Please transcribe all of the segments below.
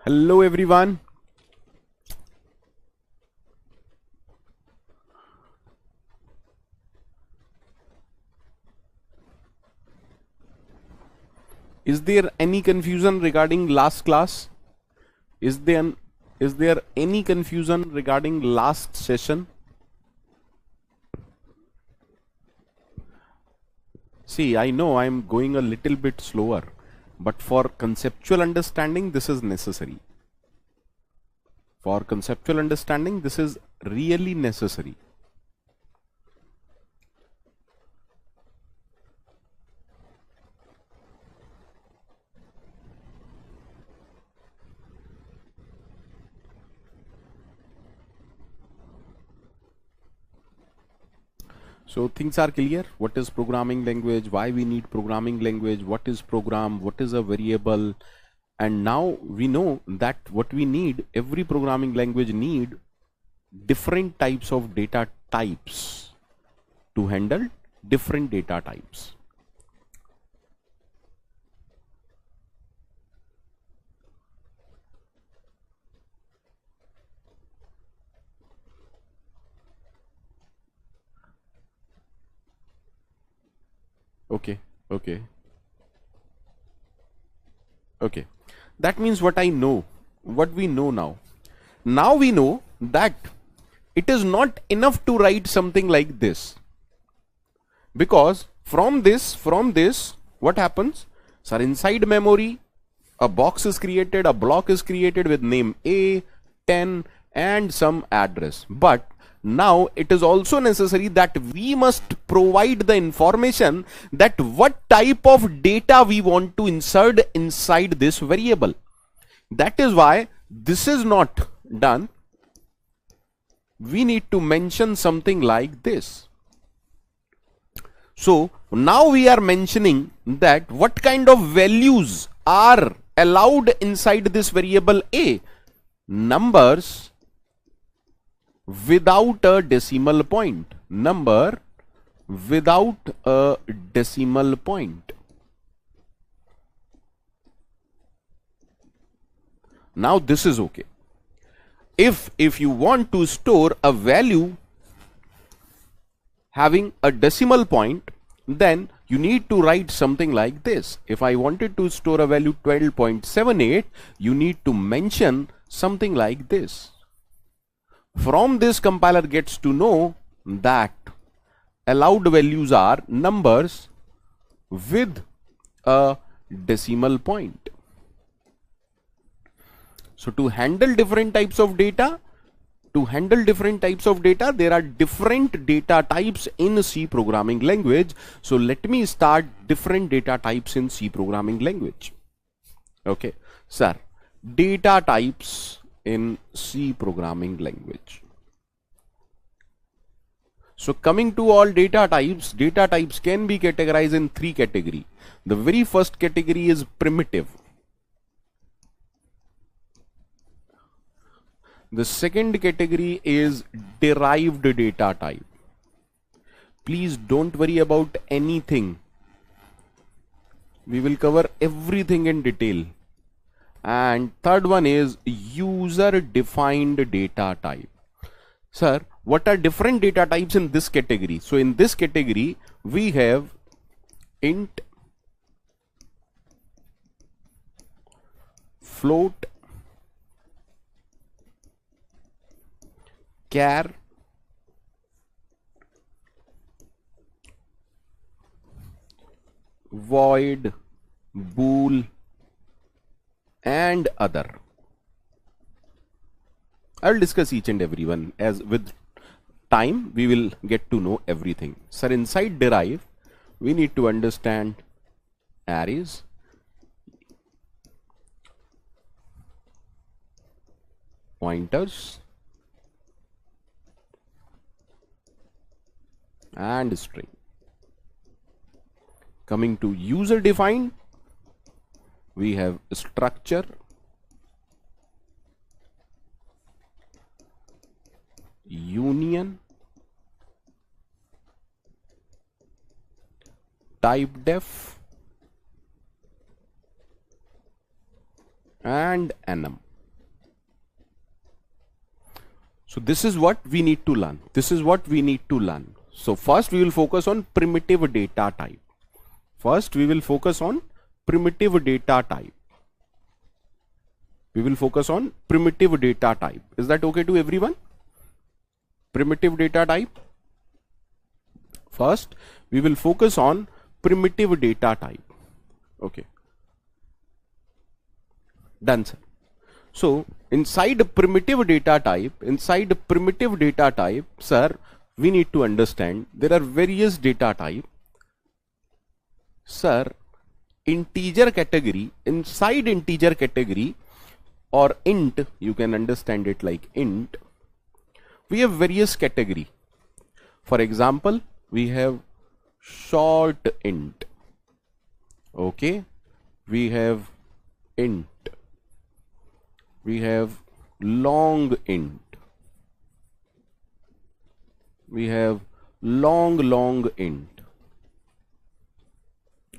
Hello everyone. Is there any confusion regarding last class? Is there is there any confusion regarding last session? See, I know I'm going a little bit slower, but for conceptual understanding this is necessary. For conceptual understanding this is really necessary. So things are clear. What is programming language? Why we need programming language? What is program? What is a variable? And now we know that what we need, every programming language need different types of data types to handle different data types. Okay. That means what we know now. Now we know that it is not enough to write something like this, because from this what happens? Sir, inside memory a box is created, a block is created with name A, 10 and some address. But now it is also necessary that we must provide the information that what type of data we want to insert inside this variable. That is why this is not done. We need to mention something like this. So now we are mentioning that what kind of values are allowed inside this variable A. Numbers without a decimal point. Number without a decimal point. Now this is okay. If you want to store a value having a decimal point, then you need to write something like this. If I wanted to store a value 12.78, you need to mention something like this. From this, compiler gets to know that allowed values are numbers with a decimal point. So to handle different types of data, there are different data types in C programming language. So let me start different data types in C programming language. Okay, sir, data types in C programming language. So coming to all data types can be categorized in three categories. The very first category is primitive. The second category is derived data type. Please don't worry about anything. We will cover everything in detail. And third one is user defined data type. Sir, what are different data types in this category? So in this category we have int, float, char, void, bool and other. I will discuss each and every one, as with time we will get to know everything. Sir, inside derive we need to understand arrays, pointers and string. Coming to user defined, we have structure, union, typedef and enum. So this is what we need to learn. This is what we need to learn. So first we will focus on primitive data type. First we will focus on primitive data type. We will focus on primitive data type. Is that okay to everyone? Primitive data type. First we will focus on primitive data type. Okay. Done, sir. So inside primitive data type, sir, we need to understand there are various data type. Sir, integer category, inside integer category or int, you can understand it like int, we have various category. For example, we have short int. Okay, we have int. We have long int. We have long int.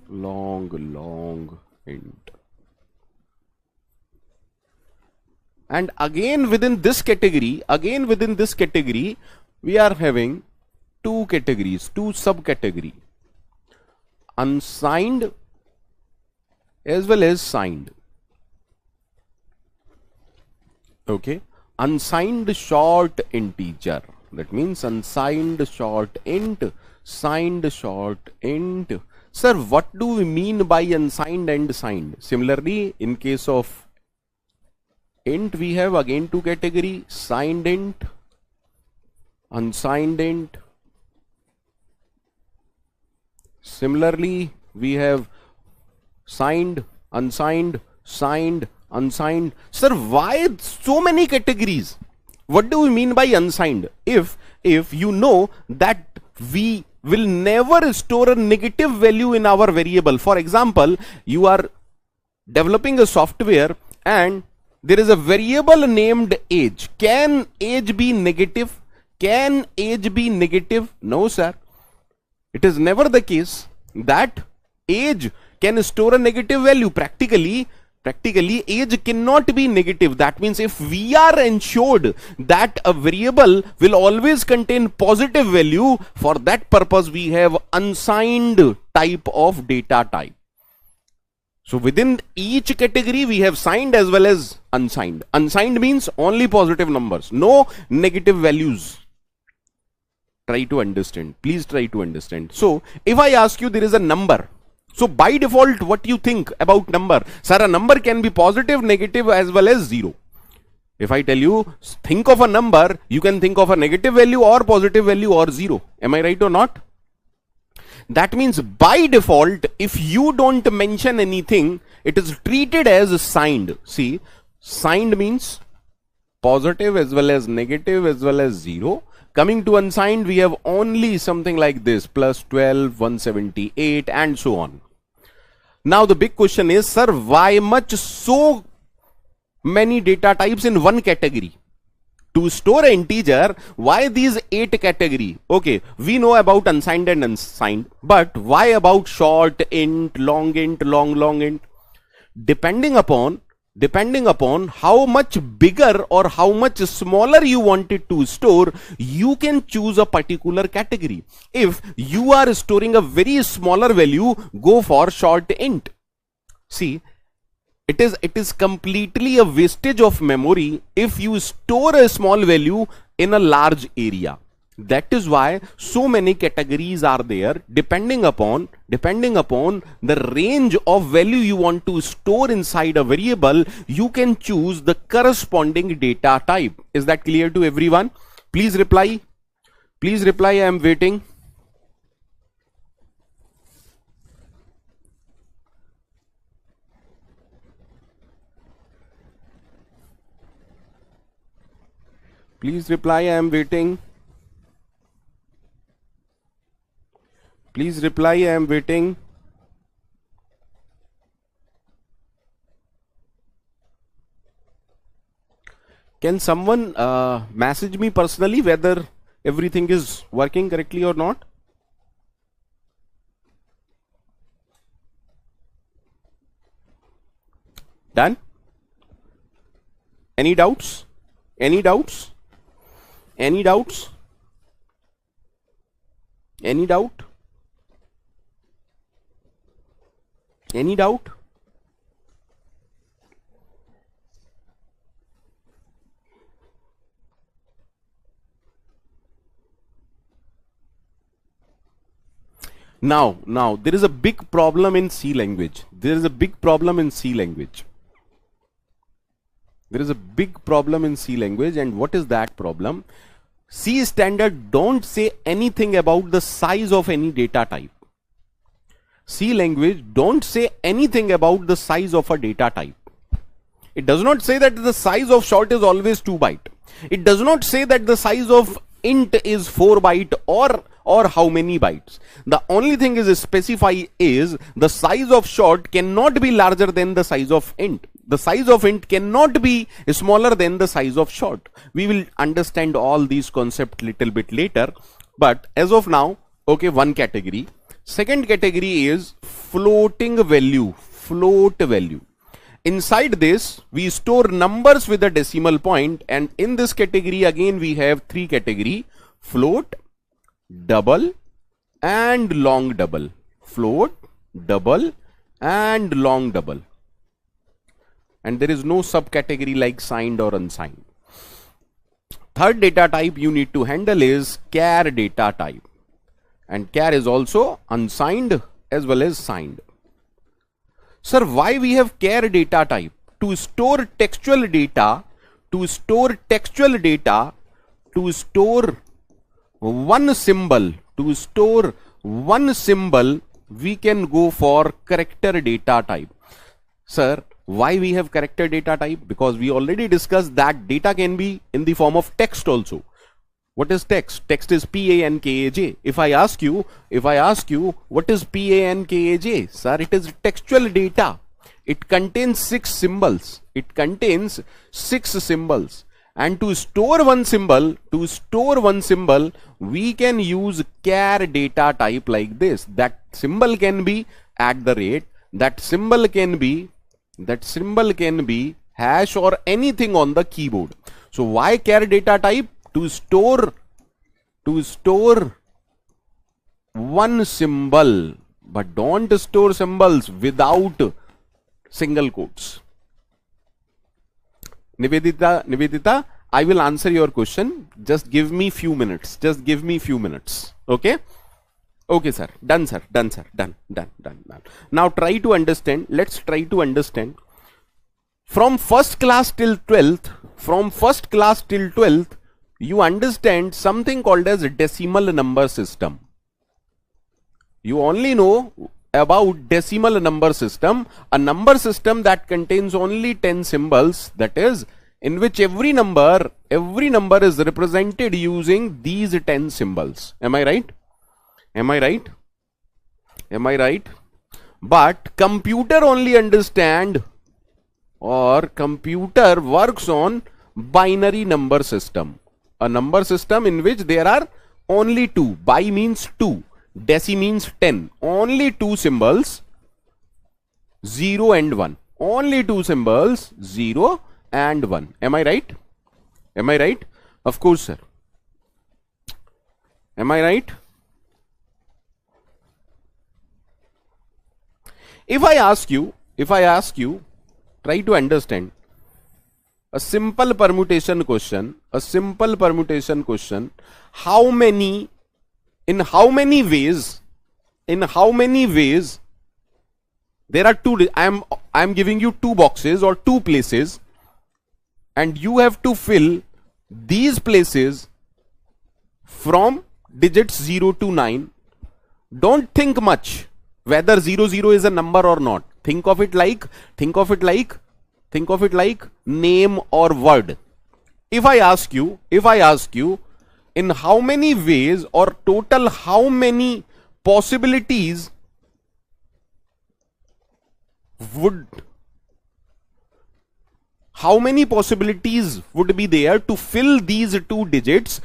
Long int. And again within this category, we are having two categories, two subcategory. Unsigned as well as signed. Okay, unsigned short integer. That means unsigned short int, signed short int. Sir, what do we mean by unsigned and signed? Similarly, in case of int, we have again two category, signed int, unsigned int. Similarly, we have signed, unsigned, signed, unsigned. Sir, why so many categories? What do we mean by unsigned? If you know that we will never store a negative value in our variable. For example, you are developing a software and there is a variable named age. Can age be negative? Can age be negative? No, sir. It is never the case that age can store a negative value. Practically age cannot be negative. That means if we are ensured that a variable will always contain positive value, for that purpose we have unsigned type of data type. So within each category we have signed as well as unsigned. Unsigned means only positive numbers, no negative values. Try to understand. Please try to understand. So if I ask you there is a number, so by default what you think about number? Sir, a number can be positive, negative as well as zero. If I tell you think of a number, you can think of a negative value or positive value or zero. Am I right or not? That means by default, if you don't mention anything, it is treated as signed. See, signed means positive as well as negative as well as zero. Coming to unsigned, we have only something like this, plus 12, 178 and so on. Now the big question is, sir, why much so many data types in one category? To store an integer, why these 8 category? Okay, we know about unsigned and unsigned, but why about short int, long int? Depending upon how much bigger or how much smaller you want it to store, you can choose a particular category. If you are storing a very smaller value, go for short int. See, it is completely a wastage of memory if you store a small value in a large area. That is why so many categories are there. Depending upon the range of value you want to store inside a variable, you can choose the corresponding data type. Is that clear to everyone? Please reply. Please reply. I am waiting. Please reply. I am waiting. Please reply. I am waiting. Can someone message me personally whether everything is working correctly or not? Done? Any doubts? Any doubts? Any doubts? Any doubt? Any doubt? Now, there is a big problem in C language. There is a big problem in C language. There is a big problem in C language, and what is that problem? C standard don't say anything about the size of any data type. C language don't say anything about the size of a data type. It does not say that the size of short is always 2 byte. It does not say that the size of int is 4 byte or how many bytes. The only thing is specify is the size of short cannot be larger than the size of int. The size of int cannot be smaller than the size of short. We will understand all these concepts little bit later, but as of now, okay, one category. Second category is floating value, float value. Inside this, we store numbers with a decimal point, and in this category again we have three category: float, double, and long double. Float, double, and long double. And there is no subcategory like signed or unsigned. Third data type you need to handle is char data type, and char is also unsigned as well as signed. Sir, why we have char data type? To store textual data, to store textual data, to store one symbol, to store one symbol, we can go for character data type. Sir, why we have character data type? Because we already discussed that data can be in the form of text also. What is text? Text is PANKAJ. If I ask you what is PANKAJ? Sir, it is textual data. It contains 6 symbols. It contains 6 symbols. And to store one symbol, we can use char data type like this. That symbol can be @ that symbol can be hash or anything on the keyboard. So why char data type? To store one symbol, but don't store symbols without single quotes. Nivedita, I will answer your question. Just give me few minutes. Okay? Okay, sir. Done, sir. Done. Now try to understand. Let's try to understand. From first class till 12th, you understand something called as a decimal number system. You only know about decimal number system, a number system that contains only 10 symbols, that is, in which every number is represented using these 10 symbols. Am I right? But computer only understand, or computer works on binary number system. A number system in which there are only 2. Bi means 2. Deci means 10. Only 2 symbols, 0 and 1. Only 2 symbols, 0 and 1. Am I right? Of course, sir. Am I right? If I ask you, try to understand a simple permutation question, in how many ways there are two, I am giving you 2 boxes or 2 places, and you have to fill these places from digits 0 to 9. Don't think much whether 00 is a number or not. Think of it like name or word. If I ask you in how many ways or total how many possibilities would be there to fill these 2 digits,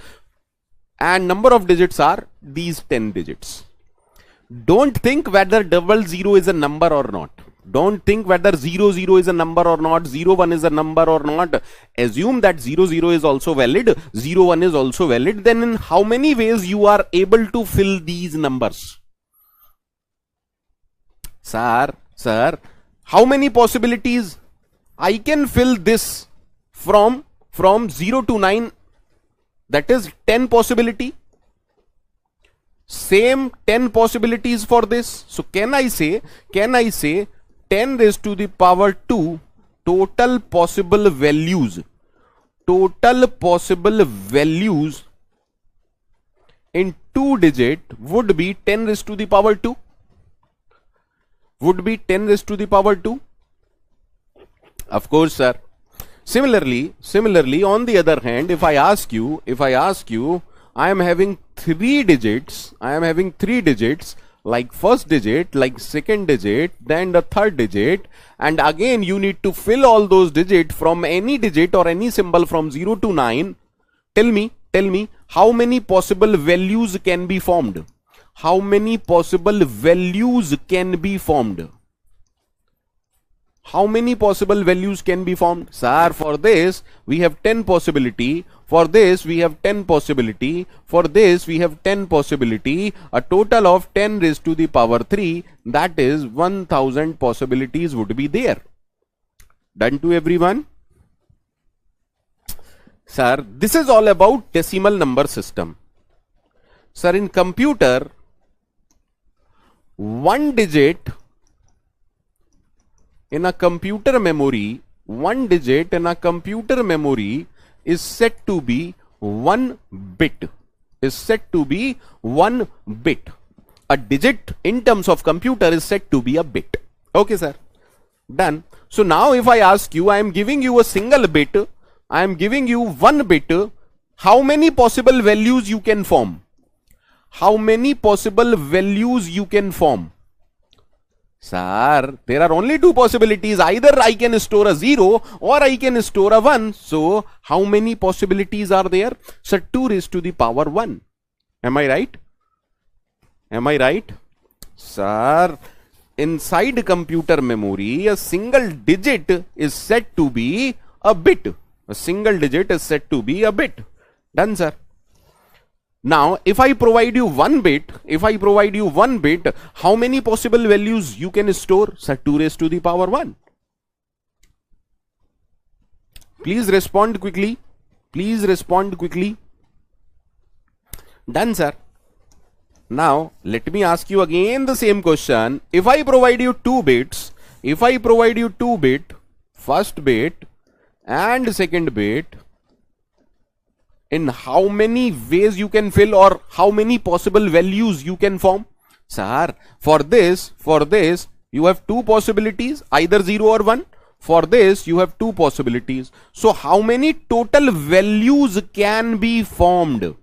and number of digits are these 10 digits. Don't think whether 00 is a number or not. Don't think whether 0 0 is a number or not, 0 1 is a number or not. Assume that 0 0 is also valid, 0 1 is also valid. Then in how many ways you are able to fill these numbers? Sir, how many possibilities? I can fill this from 0 to 9, that is 10 possibility. Same 10 possibilities for this. So can I say 10 raised to the power 2 total possible values in 2 digit would be 10 raised to the power 2? Would be 10 raised to the power 2? Of course, sir. Similarly, on the other hand, if I ask you, I am having 3 digits, like first digit, like second digit, then the third digit, and again you need to fill all those digits from any digit or any symbol from 0 to 9. Tell me, how many possible values can be formed? How many possible values can be formed? How many possible values can be formed? Sir, for this we have 10 possibility. For this we have 10 possibility. For this we have 10 possibility. A total of 10 raised to the power 3. That is 1000 possibilities would be there. Done to everyone? Sir, this is all about decimal number system. Sir, in computer, one digit in a computer memory, is set to be 1 bit. A digit in terms of computer is set to be a bit. Okay, sir. Done. So now if I ask you, I am giving you a single bit, I am giving you 1 bit, how many possible values you can form? How many possible values you can form? Sir, there are only 2 possibilities. Either I can store a 0 or I can store a 1. So, how many possibilities are there? Sir, 2 raised to the power 1. Am I right? Am I right? Sir, inside computer memory, a single digit is said to be a bit. A single digit is said to be a bit. Done, sir. Now, if I provide you 1 bit, how many possible values you can store? Sir, 2 raised to the power 1. Please respond quickly. Done, sir. Now, let me ask you again the same question. If I provide you 2 bits, first bit and second bit, in how many ways you can fill or how many possible values you can form? Sir, for this you have 2 possibilities, either 0 or 1. For this you have 2 possibilities. So how many total values can be formed?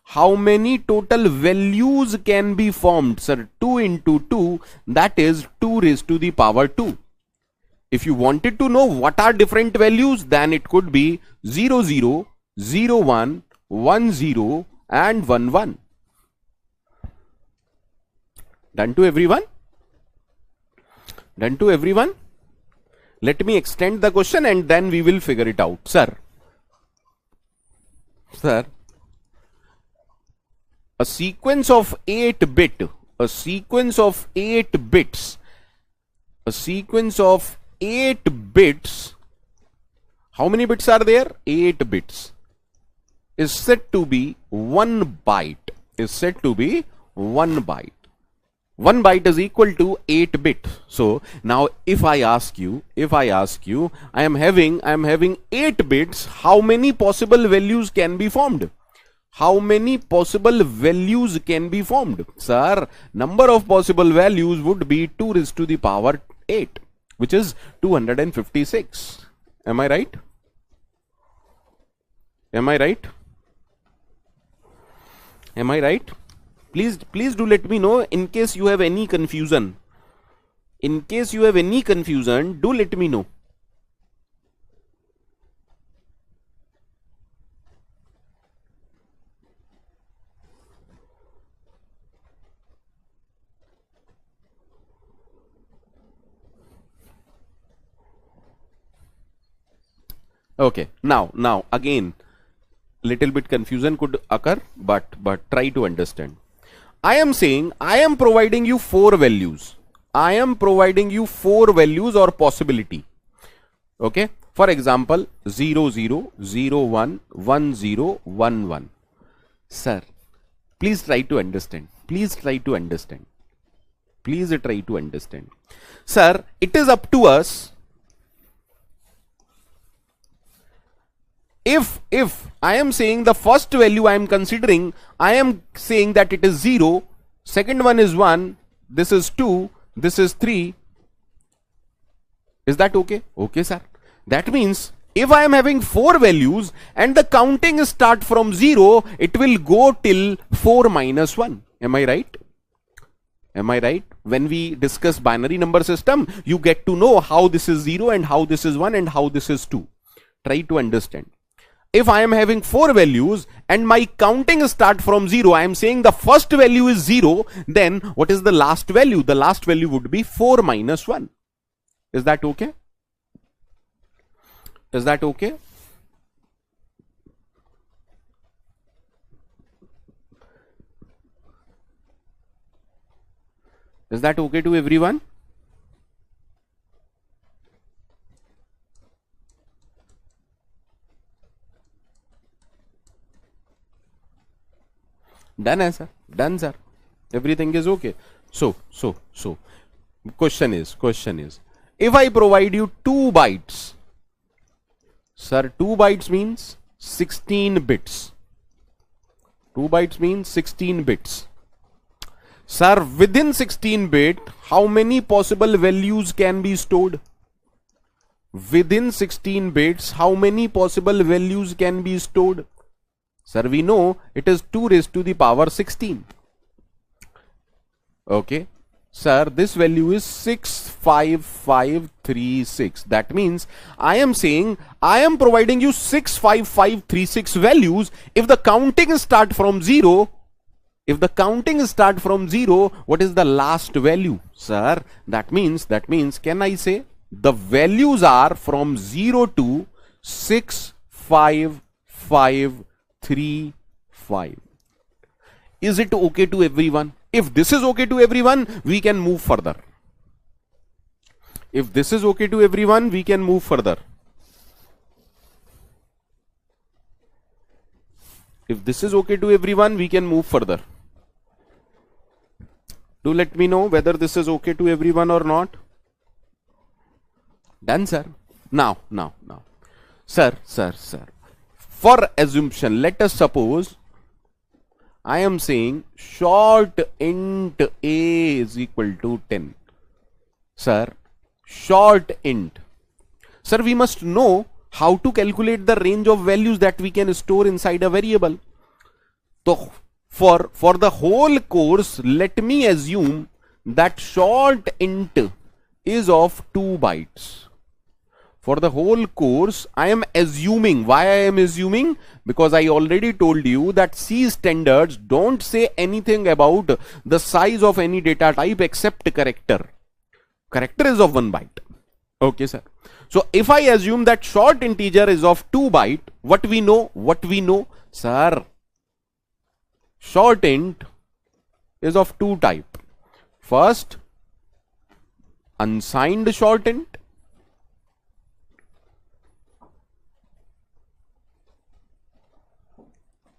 How many total values can be formed? Sir, 2 into 2, that is 2 raised to the power 2. If you wanted to know what are different values, then it could be 0 0, 0 1, 1 0 and 1 1. Done to everyone? Let me extend the question and then we will figure it out. Sir, a sequence of 8 bits, how many bits are there? 8 bits. Is said to be 1 byte. 1 byte is equal to 8 bit. So now if I ask you, I am having 8 bits, how many possible values can be formed? Sir, number of possible values would be 2 raised to the power 8, which is 256. Am I right? Please do let me know in case you have any confusion. Do let me know. Okay, now again, little bit confusion could occur, but try to understand. I am saying I am providing you four values. I am providing you four values or possibility. Okay, for example, 0 0 0 1 1 0 1 1. Sir, please try to understand. Please try to understand. Please try to understand. Sir, it is up to us. If I am saying the first value I am considering, I am saying that it is 0, second one is 1, this is 2, this is 3. Is that okay? Okay, sir. That means if I am having four values and the counting start from 0, it will go till 4 minus 1. Am I right? Am I right? When we discuss binary number system, you get to know how this is 0 and how this is 1 and how this is 2. Try to understand. If I am having four values and my counting start from 0, I am saying the first value is 0, then what is the last value? The last value would be 4 minus 1. Is that okay? Is that okay? Is that okay to everyone? Done, sir. Done, sir. Everything is okay. So, question is, if I provide you 2 bytes, sir, 2 bytes means 16 bits. 2 bytes means 16 bits. Sir, within 16 bit, how many possible values can be stored? Within 16 bits, how many possible values can be stored? Sir, we know it is 2 raised to the power 16. Okay. Sir, this value is 65536. That means I am saying I am providing you 65536 values. If the counting start from 0, what is the last value? Sir, that means can I say the values are from 0 to 65535. Is it okay to everyone? If this is okay to everyone, we can move further. If this is okay to everyone, we can move further. If this is okay to everyone, we can move further. Do let me know whether this is okay to everyone or not. Done, sir. Now. Sir. For assumption, let us suppose I am saying short int a is equal to 10. Sir, short int. Sir, we must know how to calculate the range of values that we can store inside a variable. So, for the whole course, let me assume that short int is of 2 bytes. For the whole course, I am assuming. Why I am assuming? Because I already told you that C standards don't say anything about the size of any data type except character. Character is of 1 byte. Okay, sir. So if I assume that short integer is of 2 byte, what we know? Sir, short int is of 2 type. First, unsigned short int.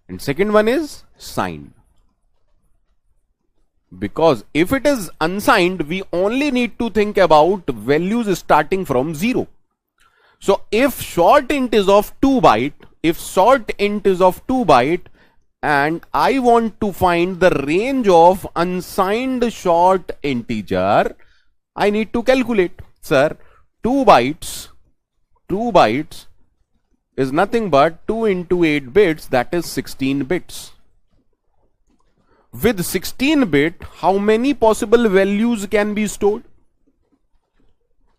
And second one is signed. Because if it is unsigned, we only need to think about values starting from 0. So if short int is of 2 byte, and I want to find the range of unsigned short integer, I need to calculate. Sir, 2 bytes is nothing but 2 into 8 bits, that is 16 bits. With 16 bit, how many possible values can be stored?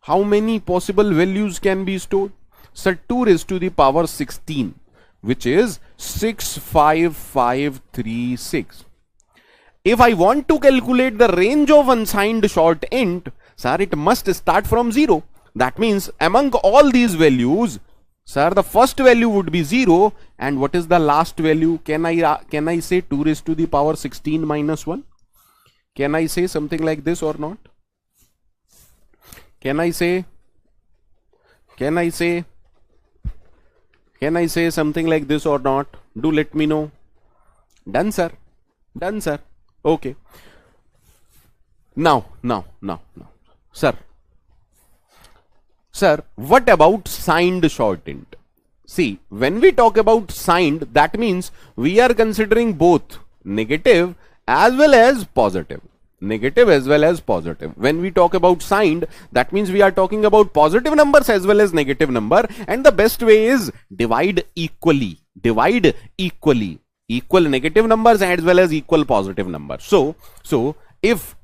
How many possible values can be stored? Sir, 2 raised to the power 16, which is 65536. If I want to calculate the range of unsigned short int, sir, it must start from 0. That means among all these values, Sir, the first value would be 0, and what is the last value? Can I say 2 raised to the power 16 minus 1? Can I say something like this or not? Can I say something like this or not? Do let me know. Done, sir. Done, sir. Okay. Now. Sir, what about signed short int? See, when we talk about signed, that means we are considering both negative as well as positive. Negative as well as positive. When we talk about signed, that means we are talking about positive numbers as well as negative number, and the best way is divide equally. Divide equally. Equal negative numbers as well as equal positive numbers. So if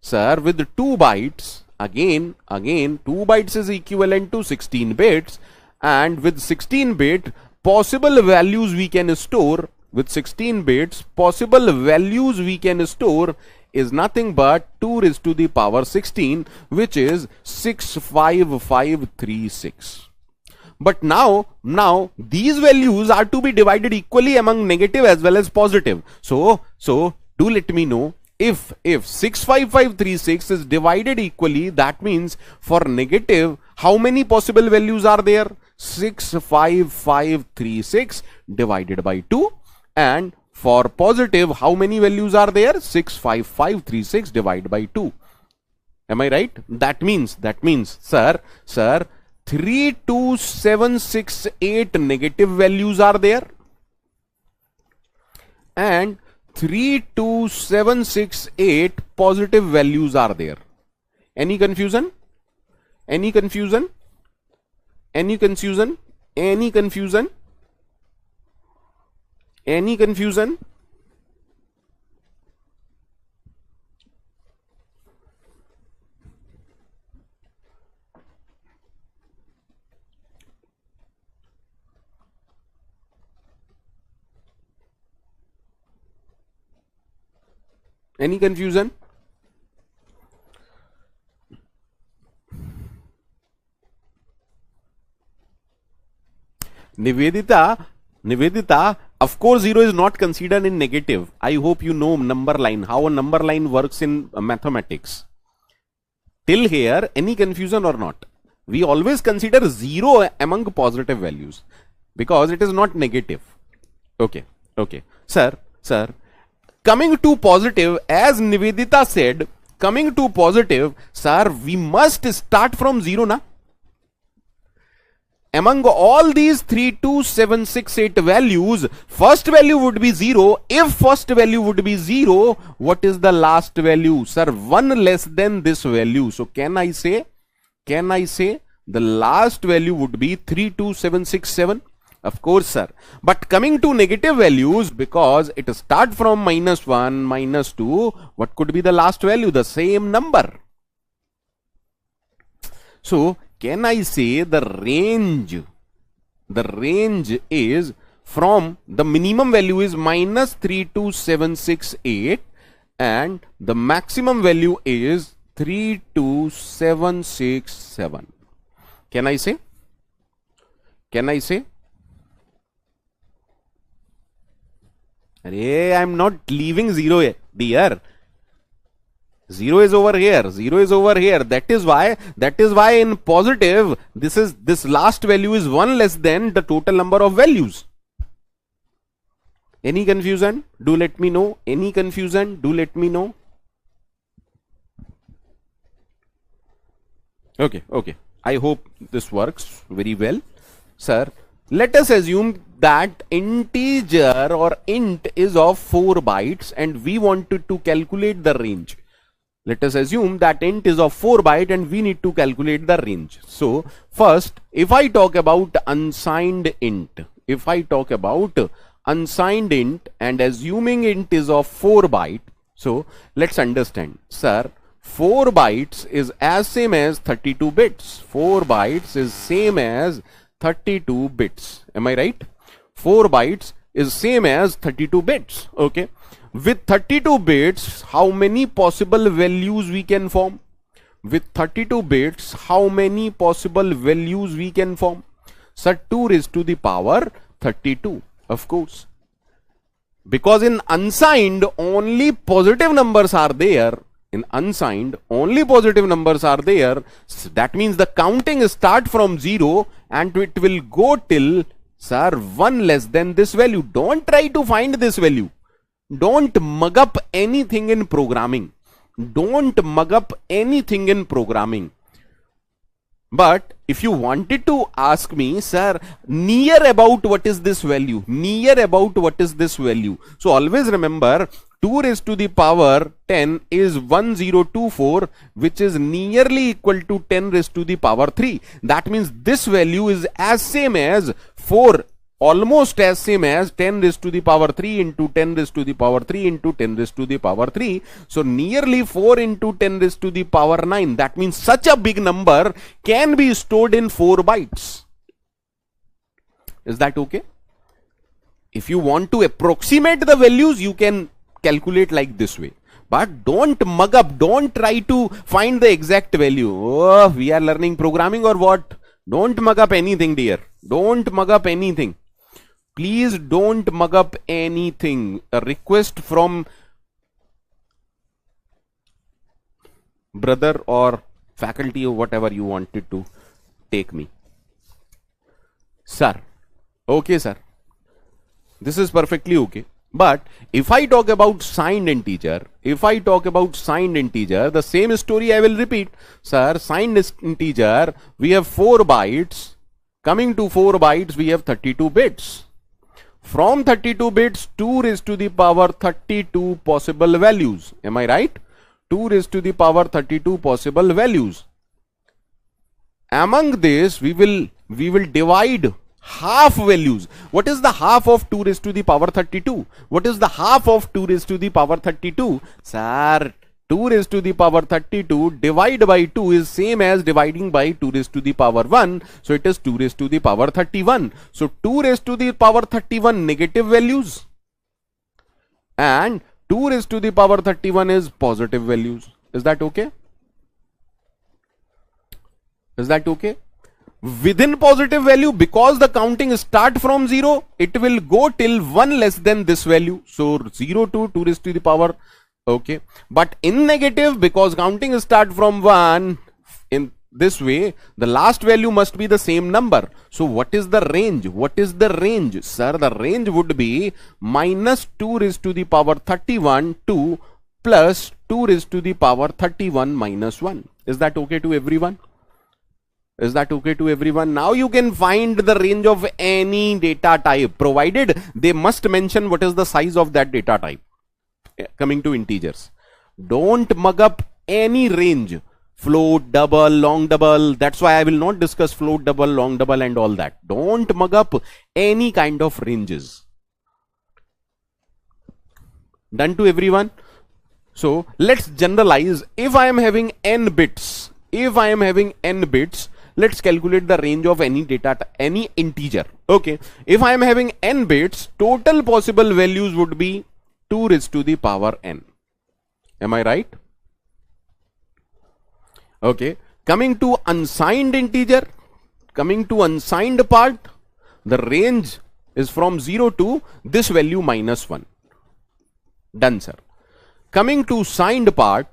sir, with 2 bytes, again 2 bytes is equivalent to 16 bits, and with 16 bit possible values we can store, with 16 bits possible values we can store is nothing but 2 raised to the power 16, which is 65536. But now these values are to be divided equally among negative as well as positive. So do let me know, if 65536 is divided equally, that means for negative how many possible values are there? 65536 divided by 2, and for positive how many values are there? 65536 divided by 2. Am I right? That means sir 32768 negative values are there, and 32768 positive values are there. Any confusion? Any confusion? Any confusion? Any confusion? Any confusion? Any confusion? Nivedita, of course 0 is not considered in negative. I hope you know number line, how a number line works in mathematics. Till here, any confusion or not? We always consider 0 among positive values because it is not negative. Okay. Sir, coming to positive, as Nivedita said, coming to positive, sir, we must start from 0, na? Among all these 32768 values, first value would be 0. If first value would be 0, what is the last value? Sir, 1 less than this value. So can I say the last value would be 32767? Of course, sir. But coming to negative values, because it starts from -1, -2, what could be the last value? The same number. So can I say the range is from the minimum value is -32768 and the maximum value is 32767. Can I say? Arey, I'm not leaving 0 here, dear. 0 is over here. That is why in positive, this last value is 1 less than the total number of values. Any confusion? Do let me know. Any confusion? Do let me know. Okay. I hope this works very well. Sir, let us assume that integer or int is of 4 bytes and we wanted to calculate the range. Let us assume that int is of 4 bytes and we need to calculate the range. So first, if I talk about unsigned int, and assuming int is of 4 bytes, so let's understand, sir, 4 bytes is as same as 32 bits. 4 bytes is same as 32 bits. Am I right? 4 bytes is same as 32 bits. Okay. With 32 bits, how many possible values we can form? with 32 bits, how many possible values we can form? Sir, 2 raised to the power 32, of course. Because in unsigned, only positive numbers are there. In unsigned, only positive numbers are there. So that means the counting start from 0 and it will go till, sir, 1 less than this value. Don't try to find this value. Don't mug up anything in programming. Don't mug up anything in programming. But if you wanted to ask me, sir, near about what is this value? Near about what is this value? So always remember, 2 raised to the power 10 is 1024, which is nearly equal to 10 raised to the power 3. That means this value is as same as 4, almost as same as 10 raised to the power 3 into 10 raised to the power 3 into 10 raised to the power 3. So nearly 4 into 10 raised to the power 9. That means such a big number can be stored in 4 bytes. Is that okay? If you want to approximate the values, you can calculate like this way. But don't mug up, don't try to find the exact value. Oh, we are learning programming or what? Don't mug up anything, dear. Don't mug up anything. Please don't mug up anything. A request from brother or faculty or whatever you wanted to take me. Sir. Okay, sir. This is perfectly okay. But if I talk about signed integer, the same story I will repeat. Sir, signed integer, we have 4 bytes. Coming to 4 bytes, we have 32 bits. From 32 bits, 2 raised to the power 32 possible values. Am I right? 2 raised to the power 32 possible values. Among this, we will divide half values. What is the half of 2 raised to the power 32? What is the half of 2 raised to the power 32? Sir, 2 raised to the power 32 divided by 2 is same as dividing by 2 raised to the power 1. So it is 2 raised to the power 31. So 2 raised to the power 31 negative values and 2 raised to the power 31 is positive values. Is that okay? Is that okay? Within positive value, because the counting start from 0, it will go till 1 less than this value. So 0 to 2 raised to the power, okay. But in negative, because counting start from 1, in this way, the last value must be the same number. So what is the range? What is the range? Sir, the range would be minus 2 raised to the power 31 to plus 2 raised to the power 31 minus 1. Is that okay to everyone? Is that okay to everyone? Now you can find the range of any data type, provided they must mention what is the size of that data type. Coming to integers, don't mug up any range. Float, double, long double. That's why I will not discuss float, double, long double and all that. Don't mug up any kind of ranges. Done to everyone? So let's generalize. If I am having n bits, let's calculate the range of any data, any integer. Okay. If I am having n bits, total possible values would be 2 raised to the power n. Am I right? Okay. Coming to unsigned integer, coming to unsigned part, the range is from 0 to this value minus 1. Done, sir. Coming to signed part,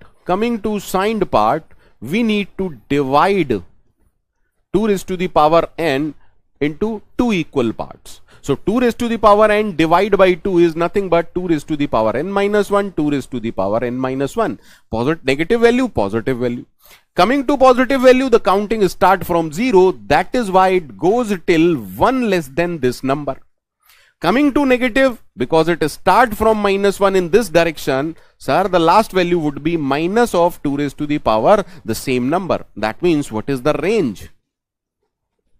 we need to divide 2 raised to the power n into 2 equal parts. So 2 raised to the power n divided by 2 is nothing but 2 raised to the power n minus 1, 2 raised to the power n minus 1. Negative value, positive value. Coming to positive value, the counting start from 0. That is why it goes till 1 less than this number. Coming to negative, because it start from minus 1 in this direction, sir, the last value would be minus of 2 raised to the power the same number. That means what is the range?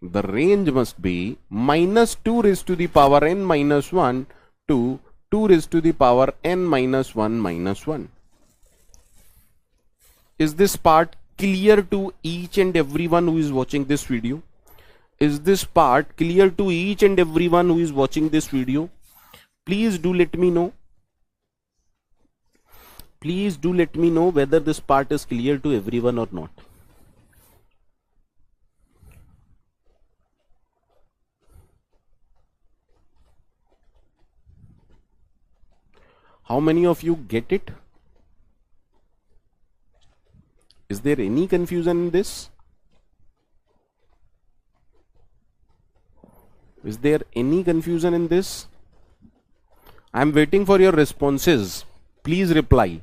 The range must be minus 2 raised to the power n minus 1 to 2 raised to the power n minus 1 minus 1. Is this part clear to each and everyone who is watching this video? Is this part clear to each and everyone who is watching this video? Please do let me know. Please do let me know whether this part is clear to everyone or not. How many of you get it? Is there any confusion in this? Is there any confusion in this? I am waiting for your responses. Please reply.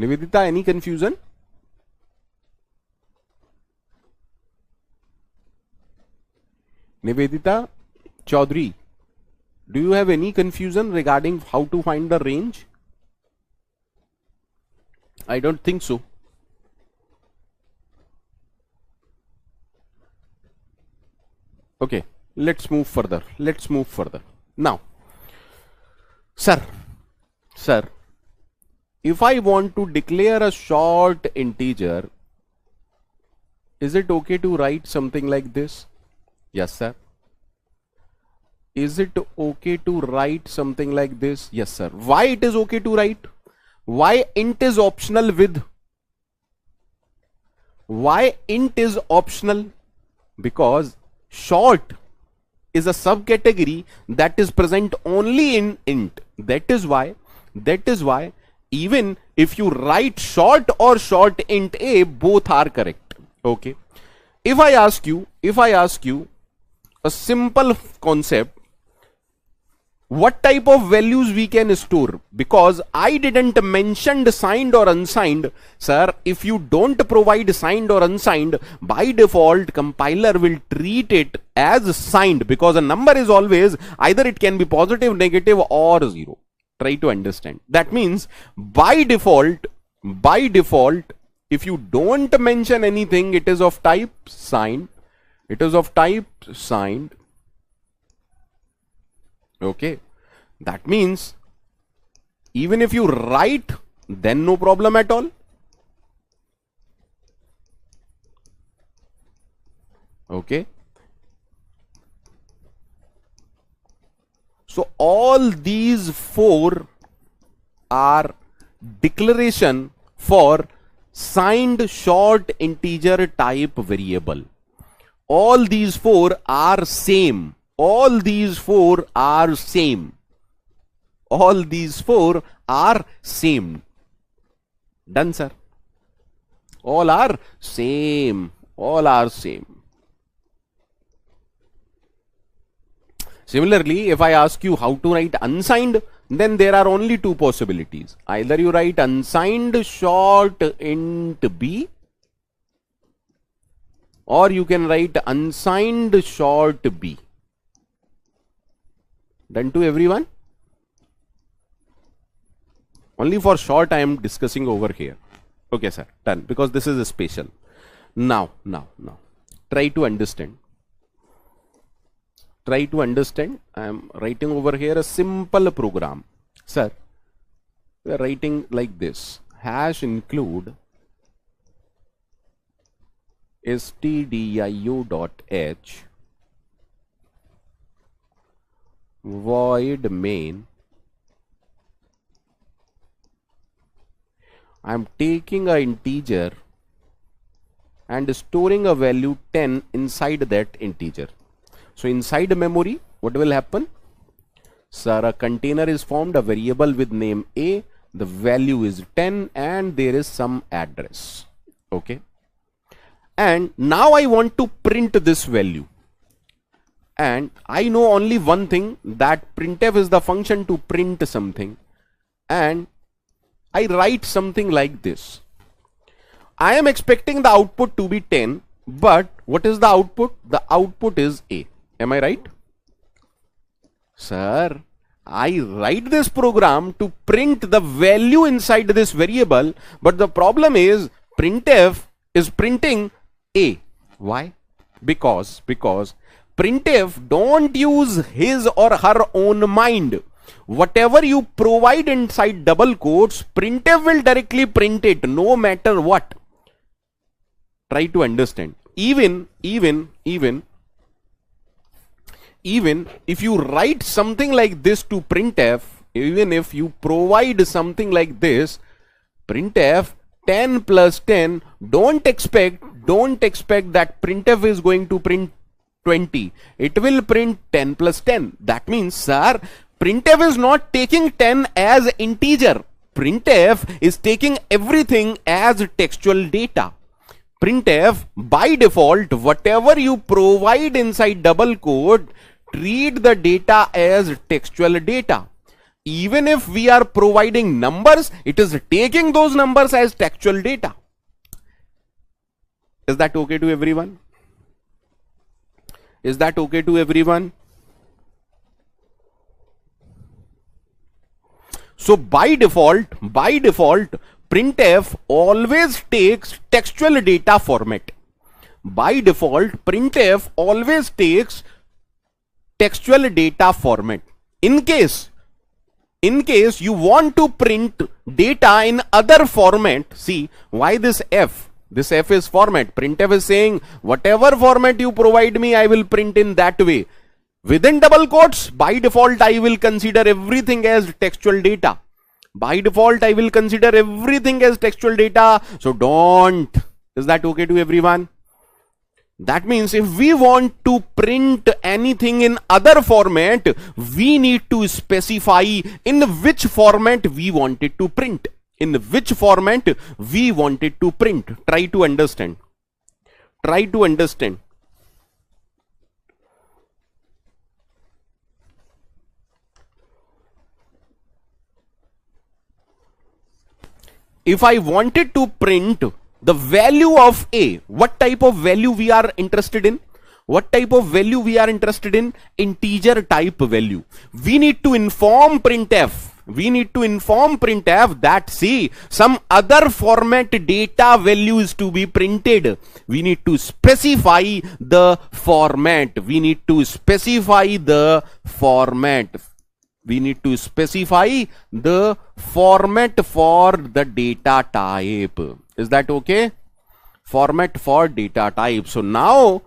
Nivedita, any confusion? Nivedita Chaudhary, do you have any confusion regarding how to find the range? I don't think so. Okay, let's move further. Let's move further. Now, sir, if I want to declare a short integer, is it okay to write something like this? Yes, sir. Is it okay to write something like this? Yes, sir. Why it is okay to write? Why int is optional with? Why int is optional? Because short is a subcategory that is present only in int. That is why even if you write short or short int a, both are correct. Okay. If I ask you a simple concept, what type of values we can store? Because I didn't mention signed or unsigned. Sir, if you don't provide signed or unsigned, by default compiler will treat it as signed, because a number is always either it can be positive, negative or 0. Try to understand. That means by default, if you don't mention anything, it is of type signed. It is of type signed. Okay. That means even if you write, then no problem at all. Okay. So all these four are declaration for signed short integer type variable. All these four are same. All these four are same. All these four are same. Done, sir. All are same. All are same. Similarly, if I ask you how to write unsigned, then there are only two possibilities. Either you write unsigned short int b, or you can write unsigned short b. Done to everyone? Only for short I am discussing over here. Okay, sir. Done. Because this is a special. Now. Try to understand. Try to understand. I am writing over here a simple program. Sir, we are writing like this. Hash include stdio.h void main. I am taking an integer and storing a value 10 inside that integer. So inside memory, what will happen? Sir, a container is formed, a variable with name a, the value is 10 and there is some address. Okay. And now I want to print this value. And I know only one thing, that printf is the function to print something. And I write something like this. I am expecting the output to be 10, but what is the output? The output is a. Am I right? Sir, I write this program to print the value inside this variable, but the problem is printf is printing a. Why? Because printf don't use his or her own mind. whatever you provide inside double quotes, printf will directly print it no matter what. Try to understand. Even if you write something like this to printf, even if you provide something like this, printf 10 plus 10, don't expect that printf is going to print 20. It will print 10 plus 10. That means, sir, printf is not taking 10 as integer. Printf is taking everything as textual data. Printf, by default, whatever you provide inside double quote, treat the data as textual data. Even if we are providing numbers, it is taking those numbers as textual data. Is that okay to everyone? Is that okay to everyone? So by default, printf always takes textual data format. By default, printf always takes textual data format. In case you want to print data in other format, see why this F is format. Printf is saying whatever format you provide me, I will print in that way. Within double quotes, by default, I will consider everything as textual data. By default, I will consider everything as textual data. So don't. Is that okay to everyone? That means if we want to print anything in other format, we need to specify in which format we want it to print. In which format we want it to print. Try to understand. Try to understand. If I wanted to print the value of A, what type of value we are interested in? What type of value we are interested in? Integer type value. We need to inform printf. We need to inform printf that, see, some other format data value is to be printed. We need to specify the format. We need to specify the format. We need to specify the format for the data type. Is that okay? Format for data type. So now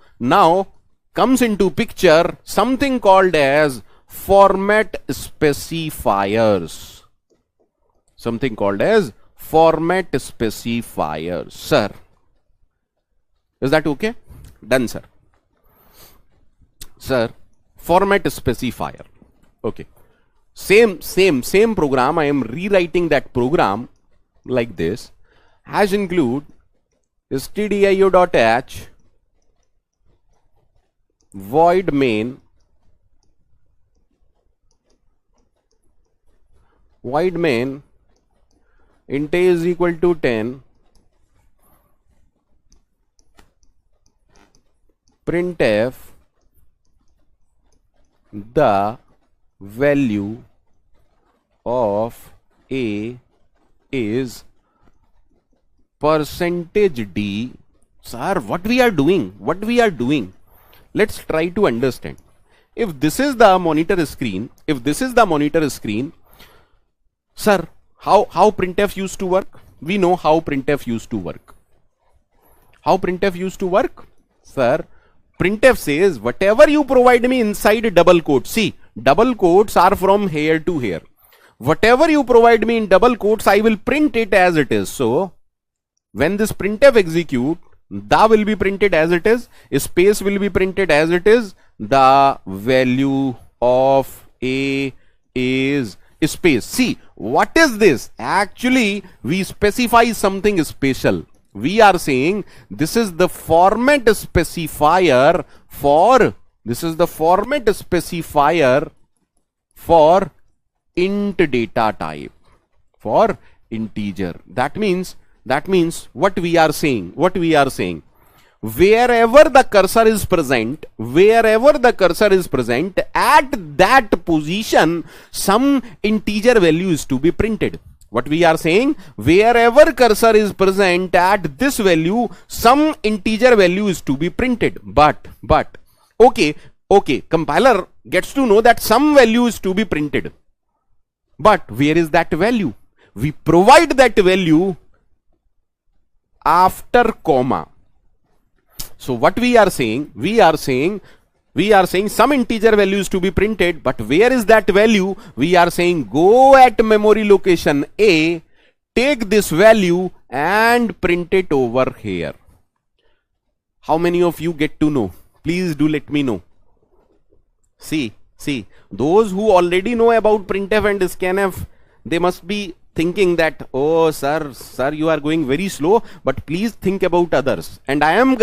comes into picture something called as format specifiers. Something called as format specifiers. Sir, is that okay? Done, sir. Sir, format specifier. Okay. Same program. I am rewriting that program like this. Hash include stdio.h void main int a is equal to 10, printf the value of A is %d. Sir, what we are doing? Let's try to understand. If this is the monitor screen, sir, how printf used to work? We know how printf used to work. How printf used to work? Sir, printf says whatever you provide me inside double quotes. See, double quotes are from here to here. Whatever you provide me in double quotes, I will print it as it is. So when this printf execute, the will be printed as it is, space will be printed as it is, the value of A is space. See, what is this? Actually, we specify something special. We are saying this is the format specifier for int data type, for integer. That means what we are saying, wherever the cursor is present, at that position, some integer value is to be printed. What we are saying, wherever cursor is present at this value, some integer value is to be printed. But okay, compiler gets to know that some value is to be printed. But where is that value? We provide that value after comma. So what we are saying, we are saying some integer values to be printed, but where is that value? We are saying go at memory location A, take this value and print it over here. How many of you get to know? Please do let me know. See, those who already know about printf and scanf, they must be thinking that, oh sir, you are going very slow, but please think about others. And I am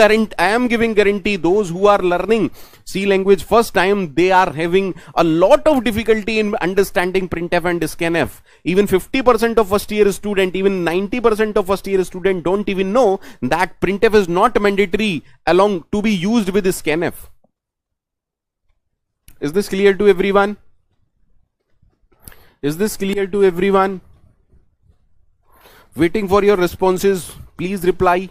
giving guarantee those who are learning C language first time, they are having a lot of difficulty in understanding printf and scanf. Even 50% of first year student, even 90% of first year student don't even know that printf is not mandatory along to be used with scanf. Is this clear to everyone? Is this clear to everyone? Waiting for your responses. Please reply.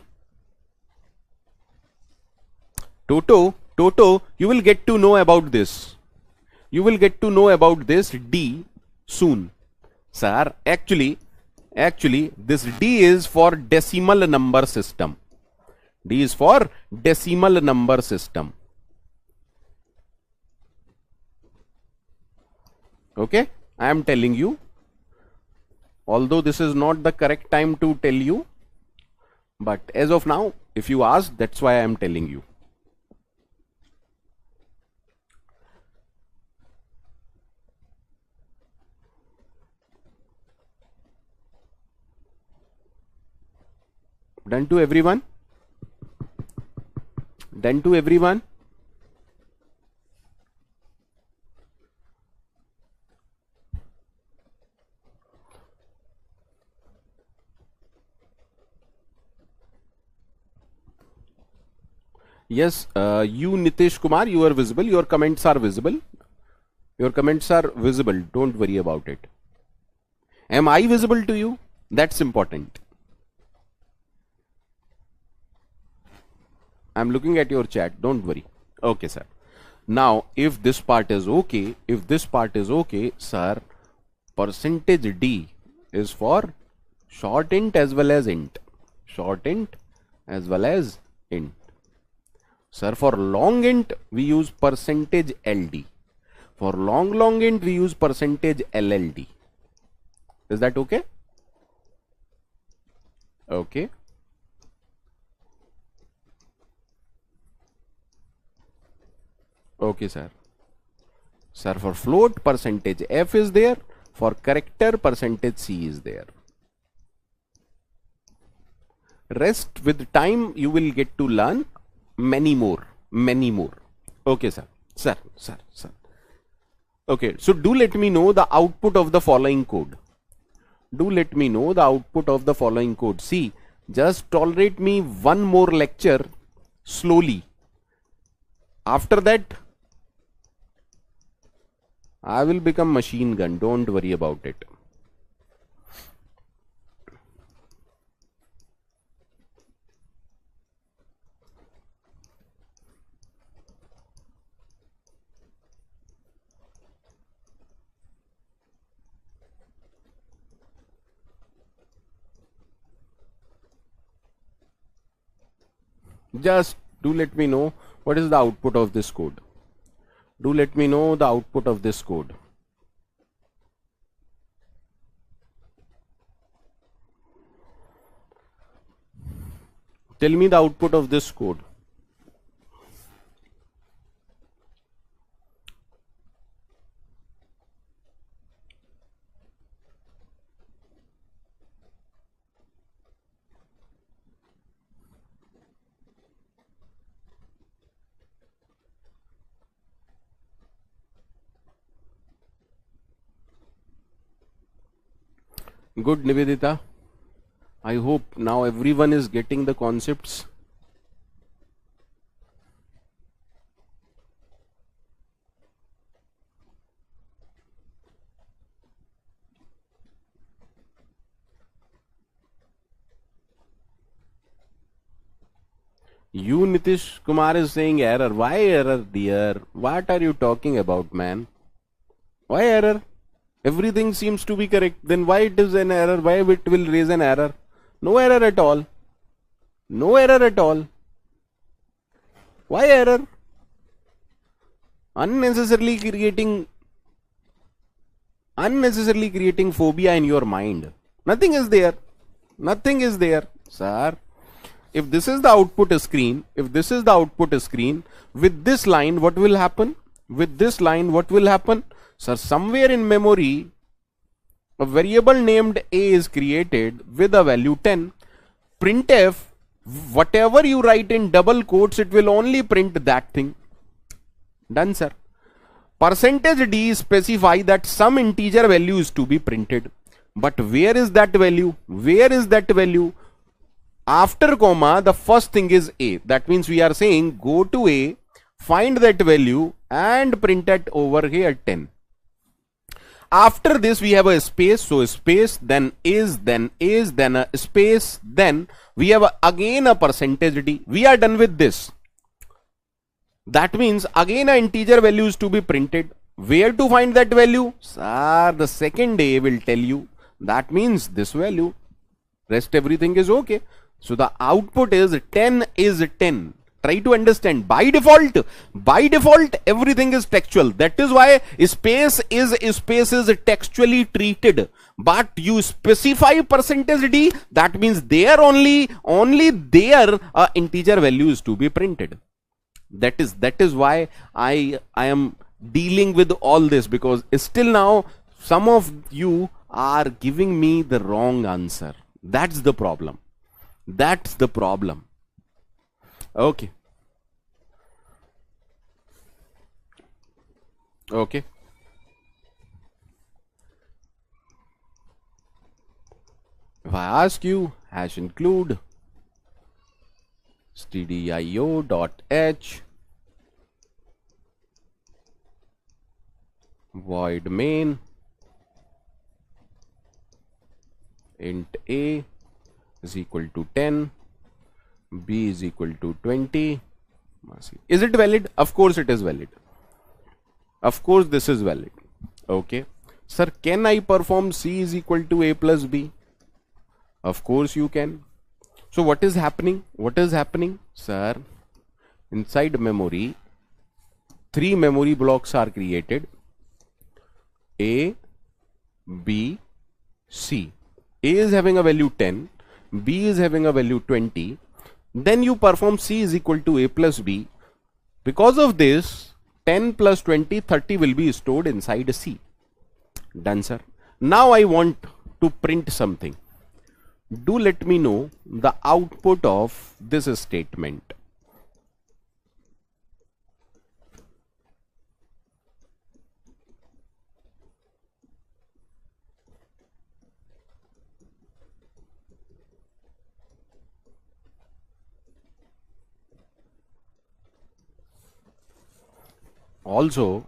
Toto, you will get to know about this. You will get to know about this D soon. Sir, actually, this D is for decimal number system. D is for decimal number system. Okay, I am telling you, although this is not the correct time to tell you, but as of now, if you ask, that's why I am telling you. Done to everyone? Done to everyone? Yes, you Nitish Kumar, you are visible. Your comments are visible. Your comments are visible. Don't worry about it. Am I visible to you? That's important. I'm looking at your chat. Don't worry. Okay, sir. Now, if this part is okay, sir, percentage D is for short int as well as int. Short int as well as int. Sir, for long int, we use percentage LD. For long int, we use percentage LLD. Is that okay? Okay. Okay, sir. Sir, for float, percentage F is there. For character, percentage C is there. Rest with time, you will get to learn many more. Okay, sir. Sir. Okay, so do let me know the output of the following code. See, just tolerate me one more lecture slowly. After that, I will become machine gun. Don't worry about it. Just do let me know what is the output of this code. Do let me know the output of this code. Tell me the output of this code. Good, Nivedita. I hope now everyone is getting the concepts. You Nitish Kumar is saying error. Why error, dear? What are you talking about, man? Why error? everything seems to be correct, then why it is an error? Why it will raise an error? No error at all. No error at all. Why error? Unnecessarily creating phobia in your mind. Nothing is there. Nothing is there. Sir, if this is the output screen, with this line, what will happen? With this line, what will happen? Sir, somewhere in memory, a variable named A is created with a value 10. Printf, whatever you write in double quotes, it will only print that thing. Done, sir. Percentage D specify that some integer value is to be printed. But where is that value? Where is that value? After comma, the first thing is A. That means we are saying go to A, find that value and print it over here 10. After this we have a space, so space, then is, then a space, then we have again a percentage D. We are done with this. That means again an integer value is to be printed. Where to find that value? Sir, the second A will tell you. That means this value. Rest everything is okay. So the output is 10 is 10. Try to understand. By default everything is textual. That is why space is textually treated. But you specify percentage D, that means there only there integer value is to be printed. That is why I am dealing with all this, because still now some of you are giving me the wrong answer. That's the problem. That's the problem. Okay. Okay. If I ask you hash include stdio.h void main int a is equal to 10, b is equal to 20. Is it valid? Of course it is valid. Of course this is valid. Okay. Sir, can I perform c is equal to a plus b? Of course you can. So what is happening? What is happening? Sir, inside memory, 3 memory blocks are created. A, B, C. A is having a value 10, B is having a value 20. Then you perform C is equal to A plus B. Because of this, 10 plus 20, 30 will be stored inside C. Done, sir. Now I want to print something. Do let me know the output of this statement. Also,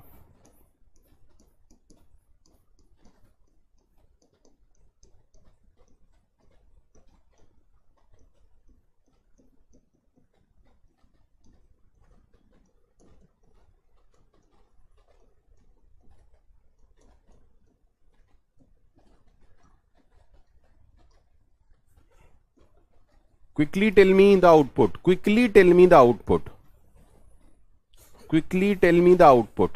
quickly tell me the output. Quickly tell me the output. Quickly tell me the output.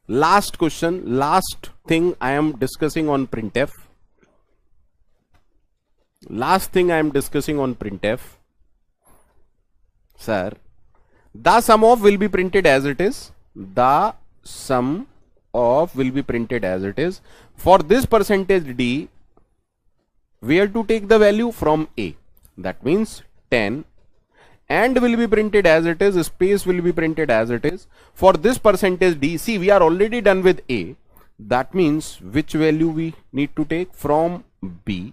Last question, last thing I am discussing on printf. Last thing I am discussing on printf. Sir, the sum of will be printed as it is. The sum of will be printed as it is. For this percentage D, where to take the value? From A. That means 10. And will be printed as it is, space will be printed as it is. For this percentage D, see, we are already done with A. That means which value we need to take? From B.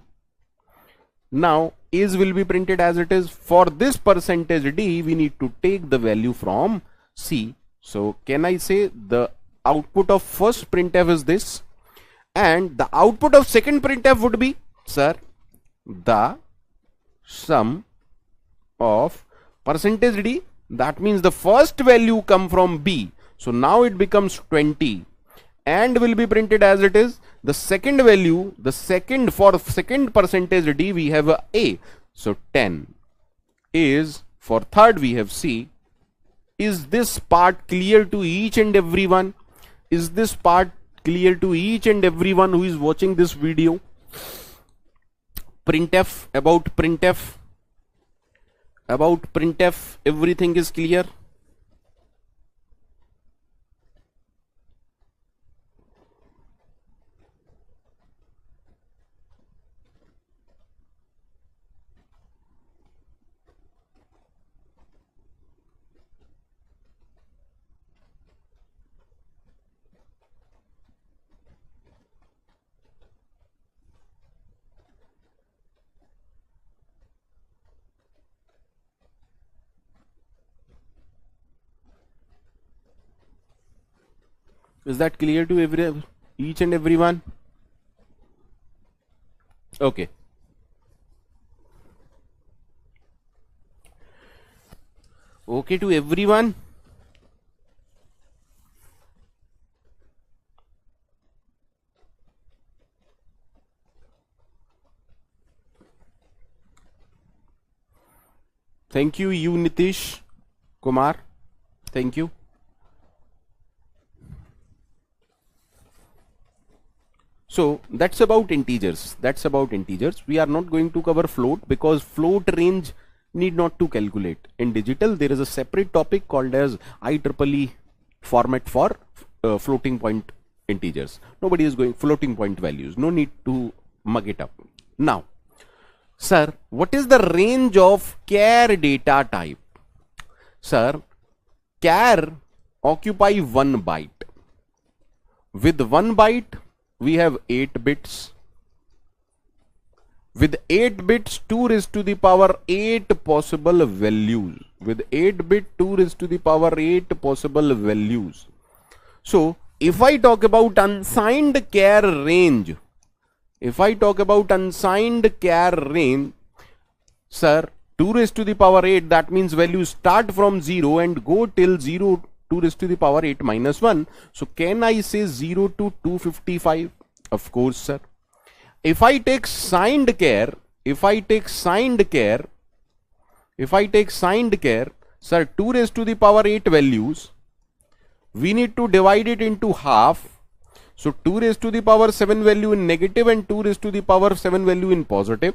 Now is will be printed as it is. For this percentage D, we need to take the value from C. So can I say the output of first printf is this, and the output of second printf would be, sir, the sum of percentage D. That means the first value come from B. So now it becomes 20. and will be printed as it is. The second value, the second, for second percentage D, we have A. So 10 is, for third we have C. Is this part clear to each and everyone? Is this part clear to each and everyone who is watching this video? Printf, about printf, everything is clear? Is that clear to each and everyone? Okay. Okay to everyone? Thank you, Nitish Kumar. Thank you. So that's about integers. That's about integers. We are not going to cover float because float range need not to calculate. In digital, there is a separate topic called as IEEE format for floating point integers. Nobody is going floating point values. No need to mug it up. Now, sir, what is the range of char data type? Sir, char occupy 1 byte. With 1 byte, we have 8 bits. With 8 bits, 2 raised to the power 8 possible values. With 8 bit, 2 raised to the power 8 possible values. So, if I talk about unsigned char range, sir, 2 raised to the power 8, that means values start from 0 and go till 0, 2 raised to the power 8 minus 1. So can I say 0 to 255? Of course, sir. If I take signed char, sir, 2 raised to the power 8 values, we need to divide it into half. So 2 raised to the power 7 value in negative and 2 raised to the power 7 value in positive.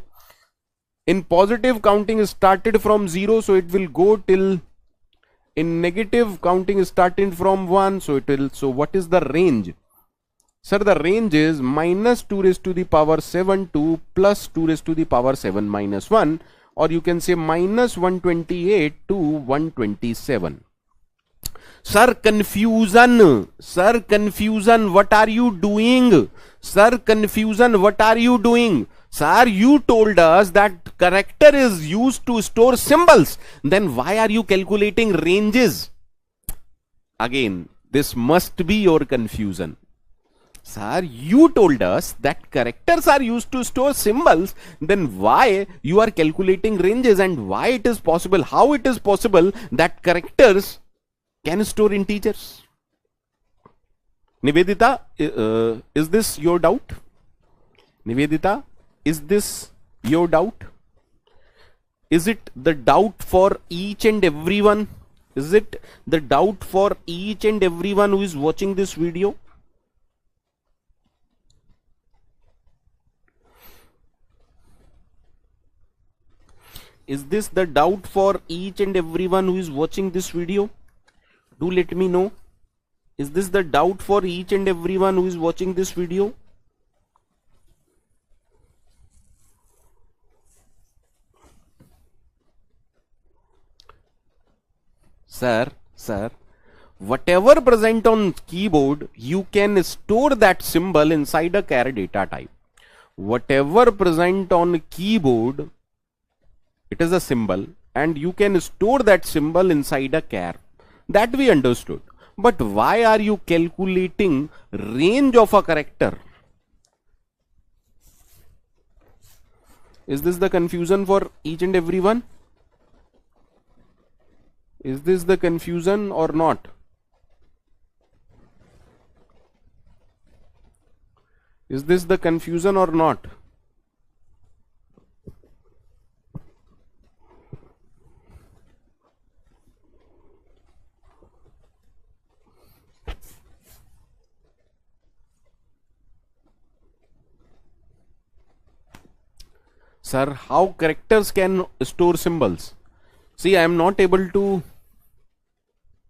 In positive, counting is started from 0, so it will go till, in negative, counting is starting from 1, so it will, so what is the range? Sir, the range is minus 2 raised to the power 7 to plus 2 raised to the power 7 minus 1, or you can say minus 128 to 127. Sir, confusion, what are you doing? Sir, Sir, you told us that character is used to store symbols. Then why are you calculating ranges? Again, this must be your confusion. Sir, you told us that characters are used to store symbols. Then why you are calculating ranges, and why it is possible, how it is possible that characters can store integers? Nivedita, is this your doubt? Nivedita, is this your doubt? Is it the doubt for each and everyone? Is it the doubt for each and everyone who is watching this video? Is this the doubt for each and everyone who is watching this video? Do let me know. Is this the doubt for each and everyone who is watching this video? Sir, whatever present on keyboard, you can store that symbol inside a char data type. Whatever present on keyboard, it is a symbol, and you can store that symbol inside a char. That we understood. But why are you calculating range of a character? Is this the confusion for each and everyone? Is this the confusion or not? Is this the confusion or not? Sir, how characters can store symbols? See, I am not able to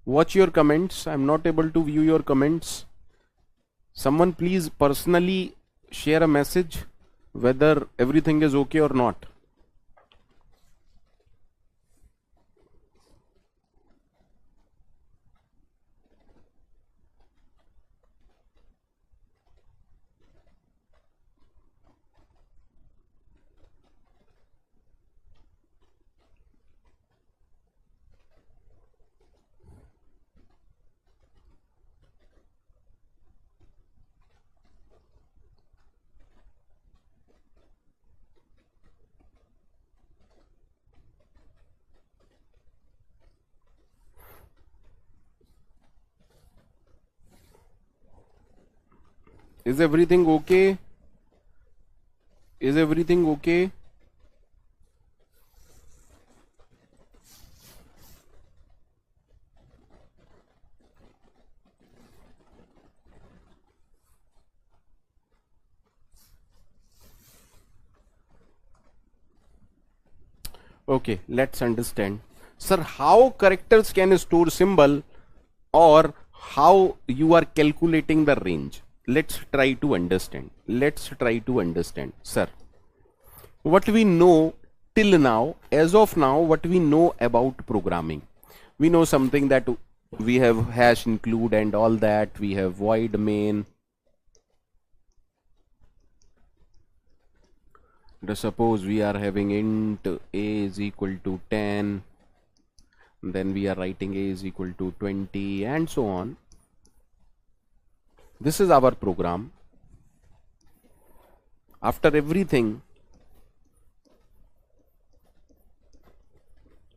watch your comments. I am not able to view your comments. Someone please personally share a message whether everything is okay or not. Is everything okay? Is everything okay? Okay, let's understand. Sir, how characters can store symbol or how you are calculating the range? Let's try to understand. Let's try to understand. Sir, what we know till now, as of now, what we know about programming, we know something that we have hash include and all that, we have void main. Suppose we are having int a is equal to 10, then we are writing a is equal to 20 and so on. This is our program. After everything,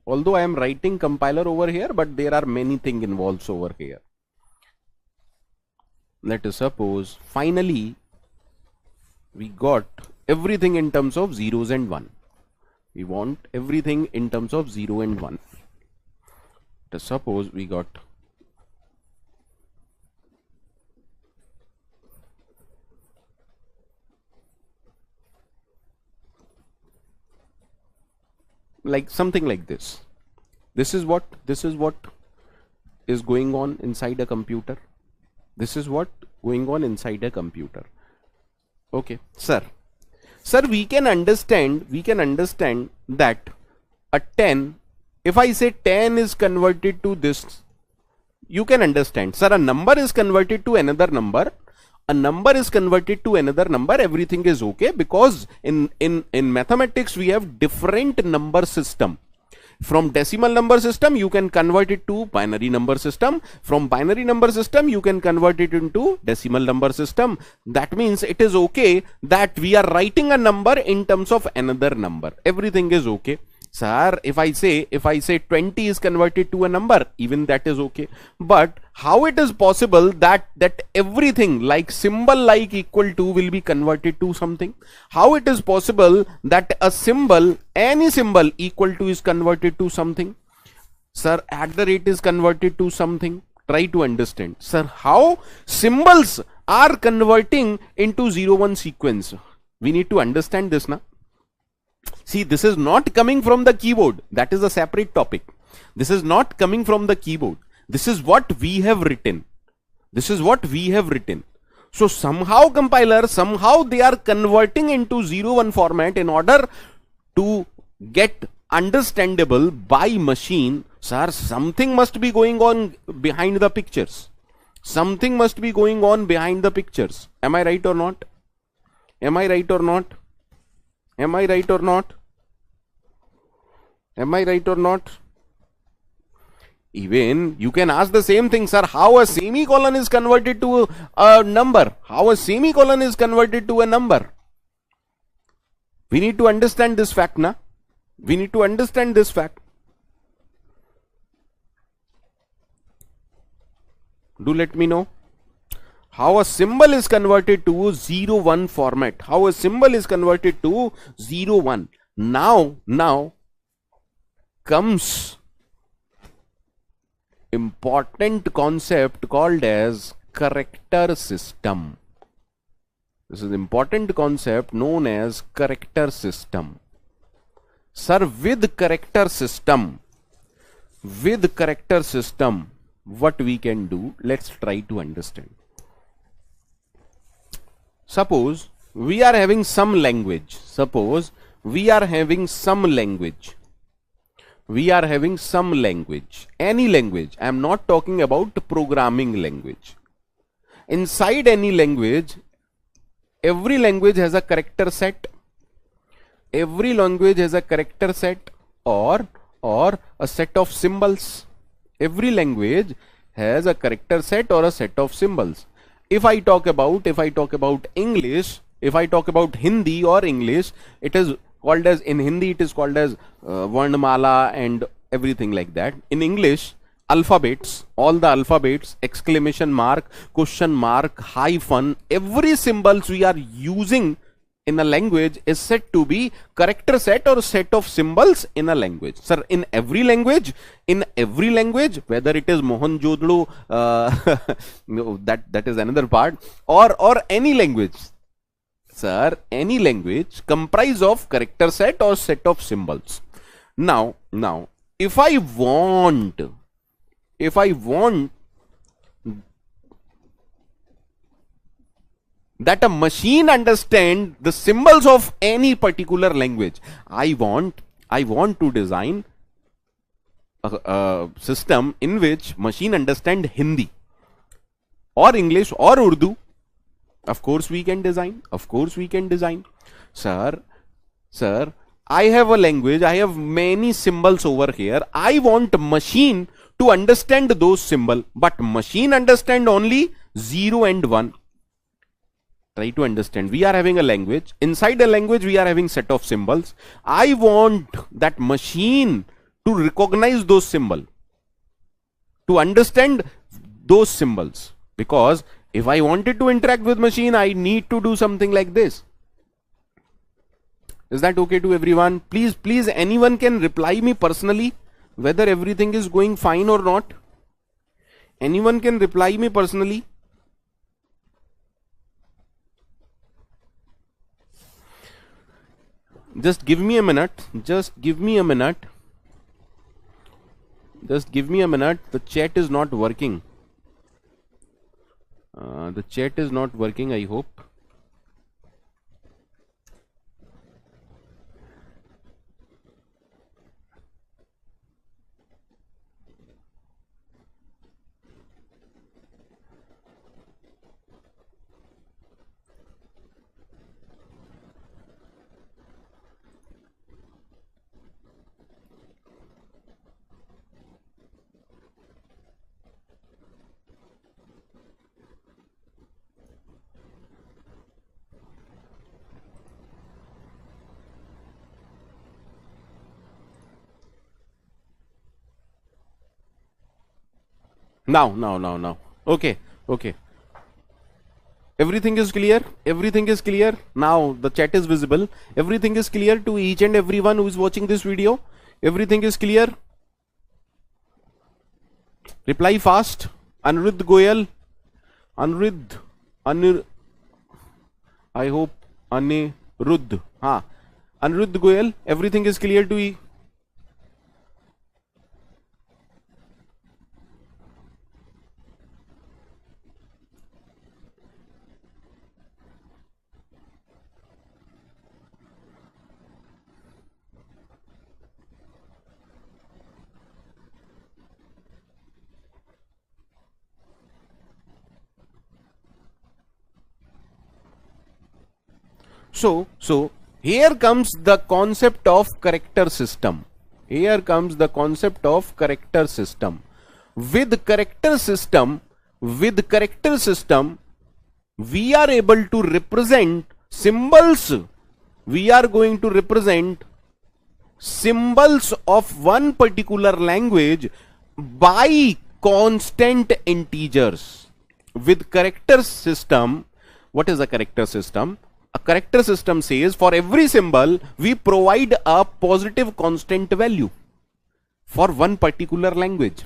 although I am writing compiler over here, but there are many things involved over here. Let us suppose finally we got everything in terms of zeros and 1. We want everything in terms of 0 and 1. Let us suppose we got like something like this. This is what is going on inside a computer. This is what going on inside a computer. Okay, sir, we can understand that a 10, if I say 10 is converted to this, you can understand, sir, a number is converted to another number, a number is converted to another number, everything is okay, because in mathematics we have different number system. From decimal number system you can convert it to binary number system, from binary number system you can convert it into decimal number system. That means it is okay that we are writing a number in terms of another number, everything is okay. Sir, if I say 20 is converted to a number, even that is okay. But how it is possible that everything like symbol like equal to will be converted to something? How it is possible that a symbol, any symbol equal to is converted to something? Sir, @ is converted to something. Try to understand. Sir, how symbols are converting into 0-1 sequence? We need to understand this now. See, this is not coming from the keyboard. That is a separate topic. This is not coming from the keyboard. This is what we have written. This is what we have written. So somehow compiler, somehow they are converting into 0-1 format in order to get understandable by machine. Sir, something must be going on behind the pictures. Something must be going on behind the pictures. Am I right or not? Am I right or not? Am I right or not? Am I right or not? Even you can ask the same thing, sir, how a semicolon is converted to a number? How a semicolon is converted to a number? We need to understand this fact, na? We need to understand this fact. Do let me know. how a symbol is converted to 0 1 format, how a symbol is converted to 0 1. Now comes important concept called as character system. This is important concept known as character system. Sir, with character system, what we can do, let's try to understand. Suppose we are having some language. Any language. I am not talking about programming language. Inside any language, every language has a character set. Every language has a character set or a set of symbols. Every language has a character set or a set of symbols. If I talk about English, if I talk about Hindi or English, it is called as, in Hindi it is called as Varnamala and everything like that. In English, alphabets, all the alphabets, exclamation mark, question mark, hyphen, every symbols we are using in a language is said to be character set or set of symbols in a language. Sir, in every language, whether it is Mohenjo-daro, that is another part, or any language. Sir, any language comprise of character set or set of symbols. Now, if I want that a machine understand the symbols of any particular language, I want to design a system in which machine understand Hindi or English or Urdu. Of course we can design. Sir, I have a language, I have many symbols over here. I want machine to understand those symbols, but machine understand only 0 and 1. Try to understand. We are having a language. Inside a language, we are having set of symbols. I want that machine to recognize those symbols, to understand those symbols. Because if I wanted to interact with machine, I need to do something like this. Is that okay to everyone? Please, anyone can reply me personally whether everything is going fine or not. Anyone can reply me personally. Just give me a minute. The chat is not working. I hope. Now. Okay. Everything is clear. Now the chat is visible. Everything is clear to each and everyone who is watching this video. Everything is clear. Reply fast. Anirudh Goyal. I hope Anirudh. Anirudh Goyal. Everything is clear to you. So here comes the concept of character system. With character system, we are able to represent symbols. We are going to represent symbols of one particular language by constant integers. with character system, what is a character system? A character system says for every symbol we provide a positive constant value for one particular language,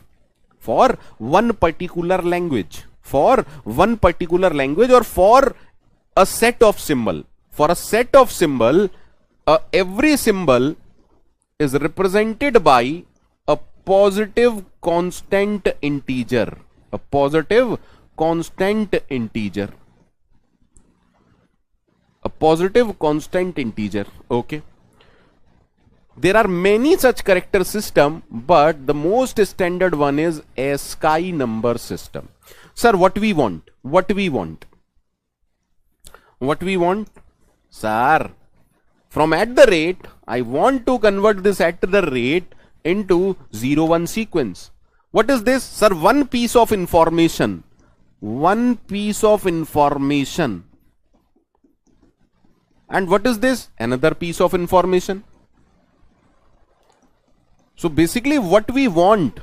for one particular language, for one particular language, or for a set of symbol. For a set of symbol, every symbol is represented by a positive constant integer, a positive constant integer, a positive constant integer. Okay, there are many such character system, but the most standard one is ASCII number system. Sir, what we want, what we want, what we want, sir, from at the rate, I want to convert this at the rate into 0 1 sequence. What is this? Sir, one piece of information. One piece of information. And what is this? Another piece of information. So basically what we want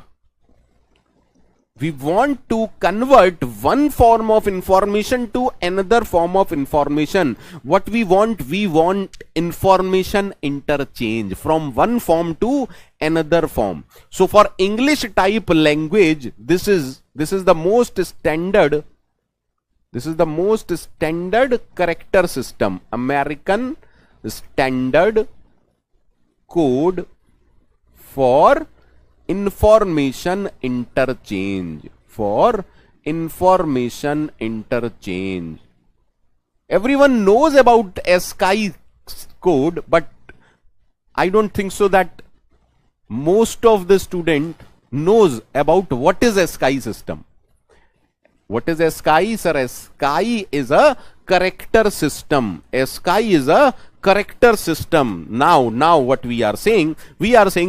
to convert one form of information to another form of information. What we want information interchange from one form to another form. So for English type language, this is the most standard. This is the most standard character system. American Standard Code for information interchange. For information interchange. Everyone knows about ASCII code, but I don't think so that most of the student knows about what is ASCII system. What is ASCII, sir? ASCII is a character system. ASCII is a character system. Now what we are saying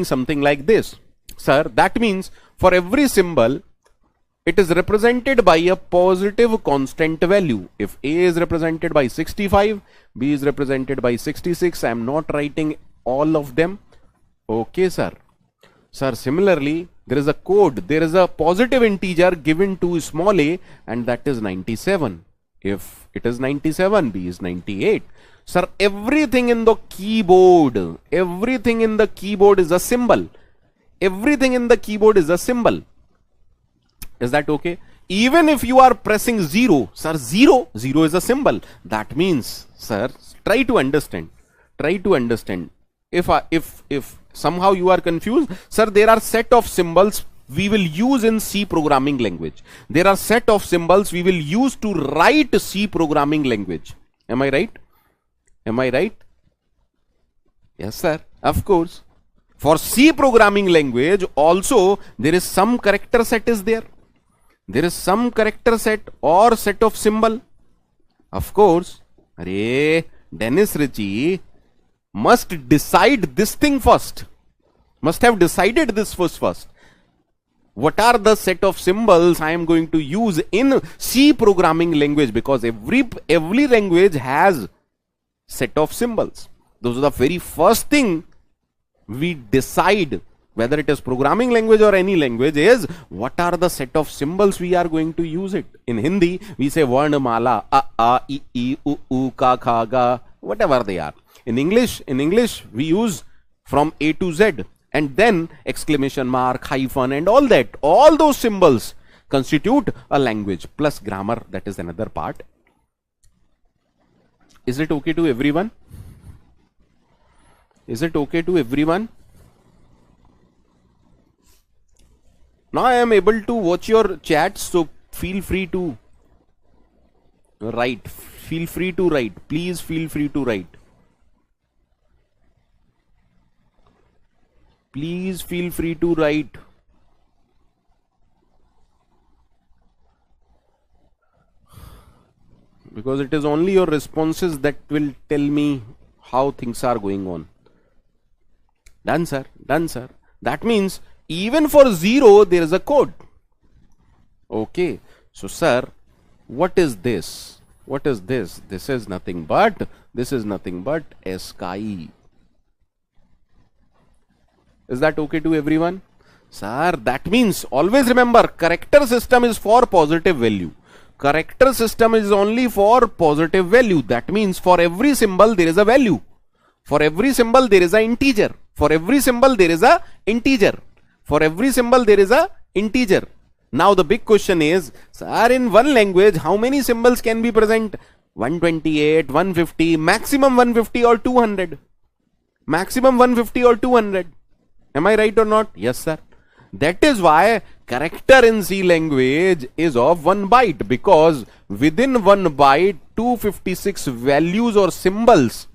something like this. Sir, that means for every symbol, it is represented by a positive constant value. If A is represented by 65, B is represented by 66, I am not writing all of them. Okay, sir. Sir, similarly, there is a code, there is a positive integer given to small a, and that is 97. If it is 97, B is 98. Sir, everything in the keyboard is a symbol. Everything in the keyboard is a symbol. Is that okay? Even if you are pressing 0, sir, 0 is a symbol. That means, sir, try to understand. If somehow you are confused, sir, there are set of symbols we will use in C programming language. There are set of symbols we will use to write C programming language. Am I right? Am I right? Yes, sir. Of course. For C programming language also, there is some character set is there. There is some character set or set of symbol. Of course. Dennis Ritchie must decide this thing first. Must have decided this first. What are the set of symbols I am going to use in C programming language? Because every language has set of symbols. Those are the very first thing we decide, whether it is programming language or any language, is what are the set of symbols we are going to use it. In Hindi, we say Varnamala, A, I, U, Ka, Kha, Ga, whatever they are. In English, we use from A to Z, and then exclamation mark, hyphen, and all that. All those symbols constitute a language, plus grammar, that is another part. Is it okay to everyone? Is it okay to everyone? Now I am able to watch your chat, so feel free to write. Feel free to write. Please feel free to write. Please feel free to write. Because it is only your responses that will tell me how things are going on. Done, sir. Done, sir. That means even for 0, there is a code. Okay. So, sir, what is this? What is this? This is nothing but ASCII. Is that okay to everyone? Sir, that means always remember, character system is for positive value. character system is only for positive value. That means for every symbol there is a value. For every symbol there is a integer. For every symbol there is a integer. For every symbol there is a integer. Now the big question is, sir, in one language how many symbols can be present? 128, 150, maximum 150 or 200. Maximum 150 or 200. Am I right or not? Yes, sir. That is why character in C language is of 1 byte, because within 1 byte 256 values or symbols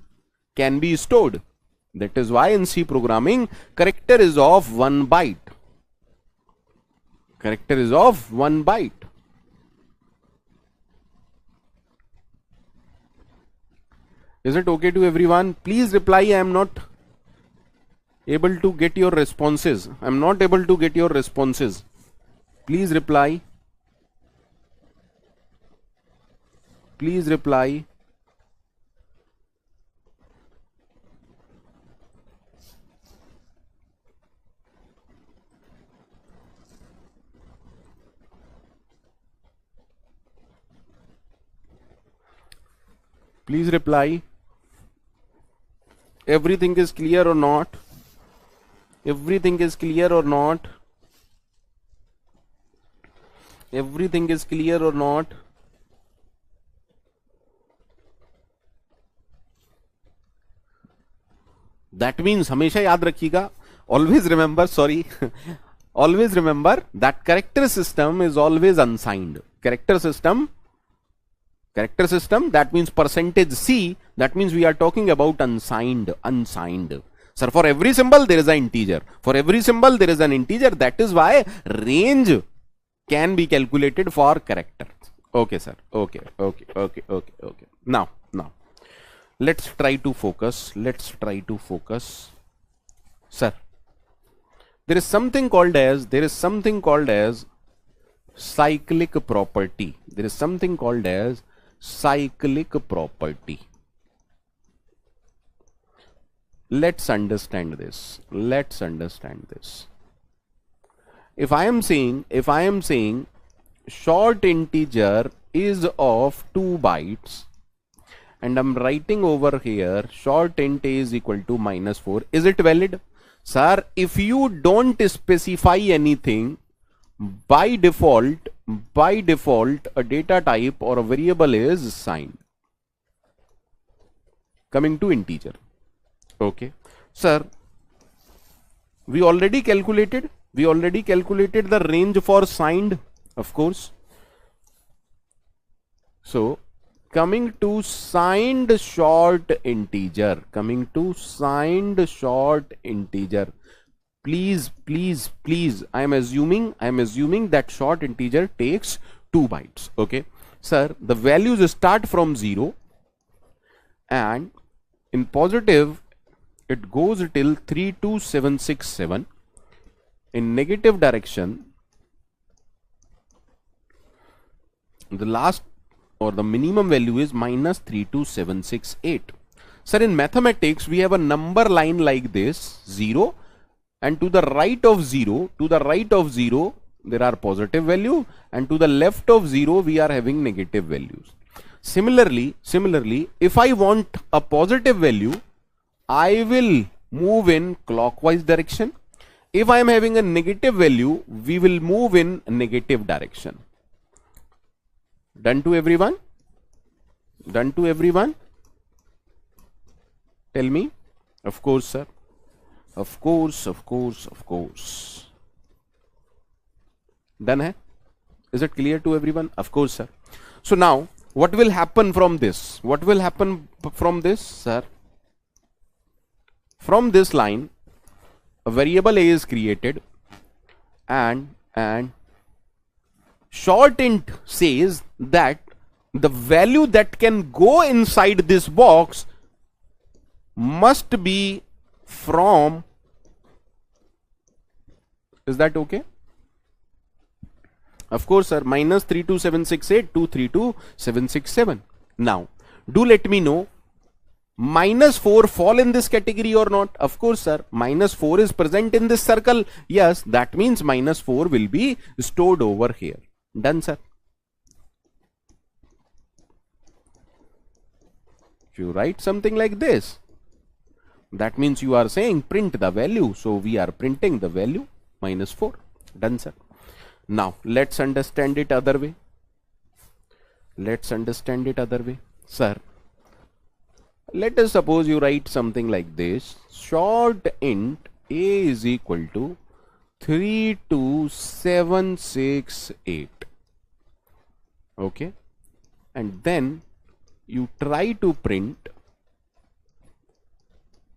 can be stored. That is why in C programming character is of 1 byte. Character is of 1 byte. Is it okay to everyone? Please reply. I am not able to get your responses. I am not able to get your responses. Please reply. Please reply. Please reply. Everything is clear or not? Everything is clear or not? Everything is clear or not? That means हमेशा याद रखिएगा, always remember, sorry, always remember that character system is always unsigned. Character system, that means percentage C, that means we are talking about unsigned. Sir, for every symbol there is an integer. For every symbol there is an integer. That is why range can be calculated for character. Okay, sir. Okay. Now, let's try to focus. Sir, there is something called as cyclic property. There is something called as cyclic property. Let's understand this. If I am saying short integer is of 2 bytes, and I'm writing over here short int a is equal to -4, is it valid? Sir, if you don't specify anything, by default a data type or a variable is signed, coming to integer. Okay, sir, we already calculated the range for signed, of course. So coming to signed short integer, please, I am assuming that short integer takes 2 bytes. Okay, sir, the values start from 0 and in positive it goes till 32767. In negative direction, the last or the minimum value is -32768. Sir, in mathematics we have a number line like this, 0, and to the right of 0 there are positive value, and to the left of 0 we are having negative values. Similarly, if I want a positive value, I will move in clockwise direction. If I am having a negative value, we will move in negative direction. Done to everyone? Tell me. Of course, sir. Of course. Done hai? Is it clear to everyone? Of course, sir. So now, what will happen from this? Sir? From this line, a variable a is created, and short int says that the value that can go inside this box must be from, is that okay? Of course, sir, -32768 to 32767. Now, do let me know, -4 fall in this category or not? Of course, sir, -4 is present in this circle. Yes, that means -4 will be stored over here. Done, sir. If you write something like this, that means you are saying print the value. So we are printing the value -4. Done, sir. Now let's understand it other way. Let's understand it other way. Sir, let us suppose you write something like this. Short int a is equal to 32768. Okay. And then you try to print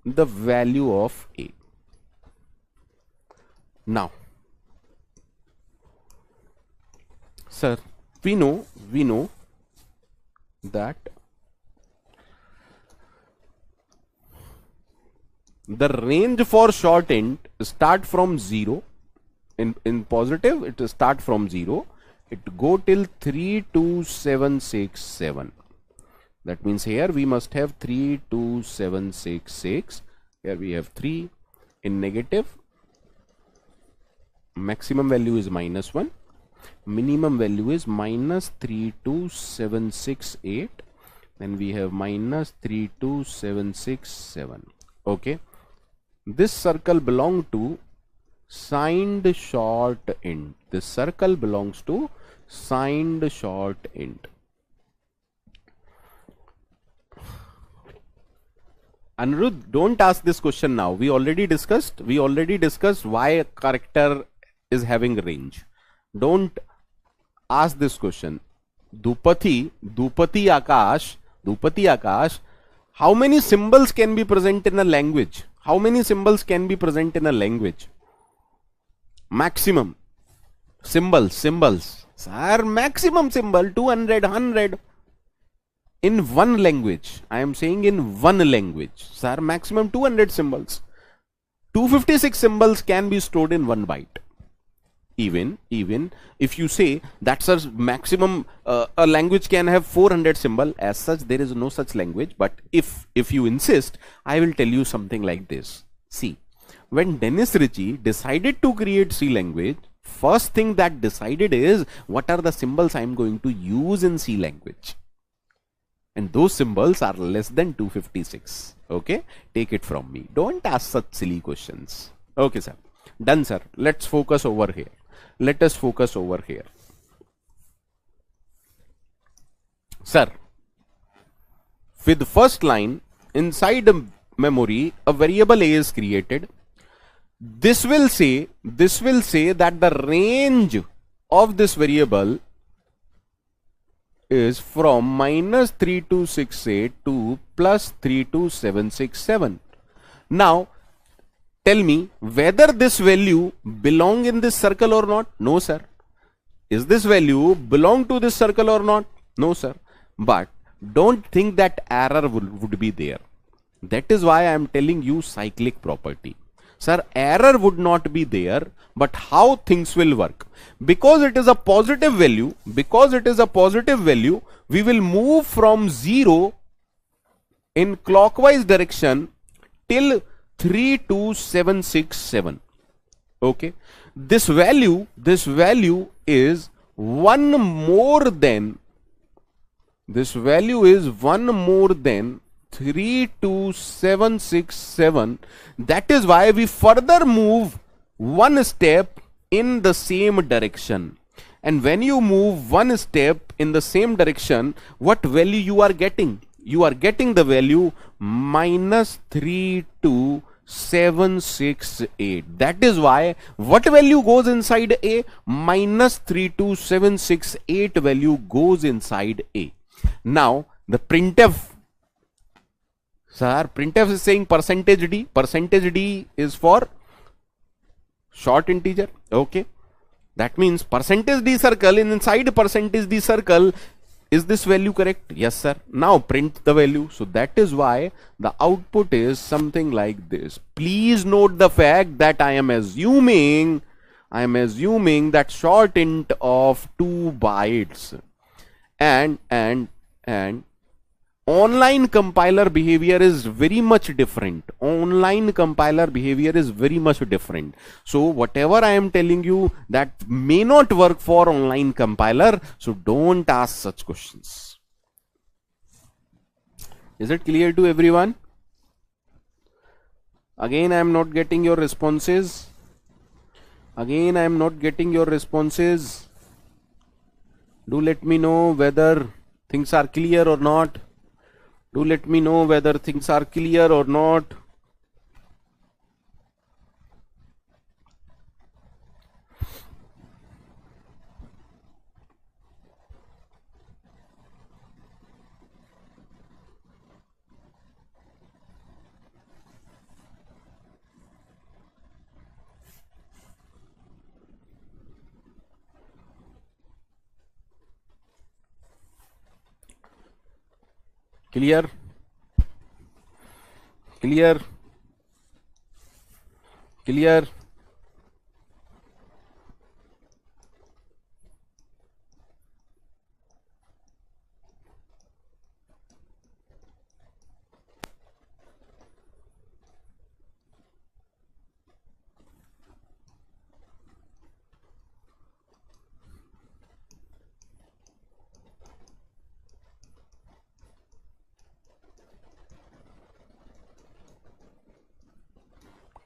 the value of a. Now, sir, we know that the range for short int start from 0. In positive, it will start from 0. It go till 32767. That means here we must have 32766. Here we have 3. In negative, maximum value is -1. Minimum value is -32768. Then we have -32767. Okay. This circle belongs to signed short int. This circle belongs to signed short int. Anirudh, don't ask this question now. We already discussed why a character is having range. Don't ask this question. Dupati Akash, how many symbols can be present in a language? How many symbols can be present in a language? Maximum symbols. Sir, maximum symbol 200, 100. In one language, I am saying in one language, sir, maximum 200 symbols. 256 symbols can be stored in 1 byte. Even if you say that's a maximum, a language can have 400 symbol. As such, there is no such language. But if you insist, I will tell you something like this. See, when Dennis Ritchie decided to create C language, first thing that decided is what are the symbols I am going to use in C language. And those symbols are less than 256. Okay, take it from me. Don't ask such silly questions. Okay, sir. Done, sir. Let's focus over here. Let us focus over here. Sir, with the first line, inside a memory, a variable a is created. This will say that the range of this variable is from -3268 to +32767. Now, tell me whether this value belong in this circle or not. No, sir. Is this value belong to this circle or not? No, sir. But don't think that error would be there. That is why I am telling you cyclic property. Sir, error would not be there, but how things will work? Because it is a positive value, we will move from 0 in clockwise direction till 32767. Okay. This value is one more than 32767. That is why we further move one step in the same direction. And when you move one step in the same direction, what value you are getting? You are getting the value -32768. That is why what value goes inside A? -32768 value goes inside A. Now the printf, sir, printf is saying %d. %d is for short integer. Okay, that means %d circle, inside %d circle, is this value correct? Yes, sir. Now print the value. So that is why the output is something like this. Please note the fact that I am assuming that short int of 2 bytes and online compiler behavior is very much different. So whatever I am telling you, that may not work for online compiler. So don't ask such questions. Is it clear to everyone? Again, I am not getting your responses. Again, I am not getting your responses. Do let me know whether things are clear or not. Do let me know whether things are clear or not. Clear? Clear? Clear?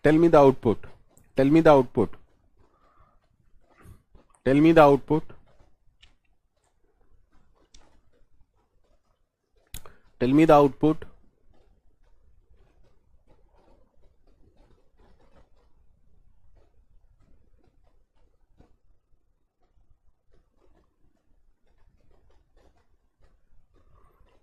Tell me the output. Tell me the output. Tell me the output. Tell me the output.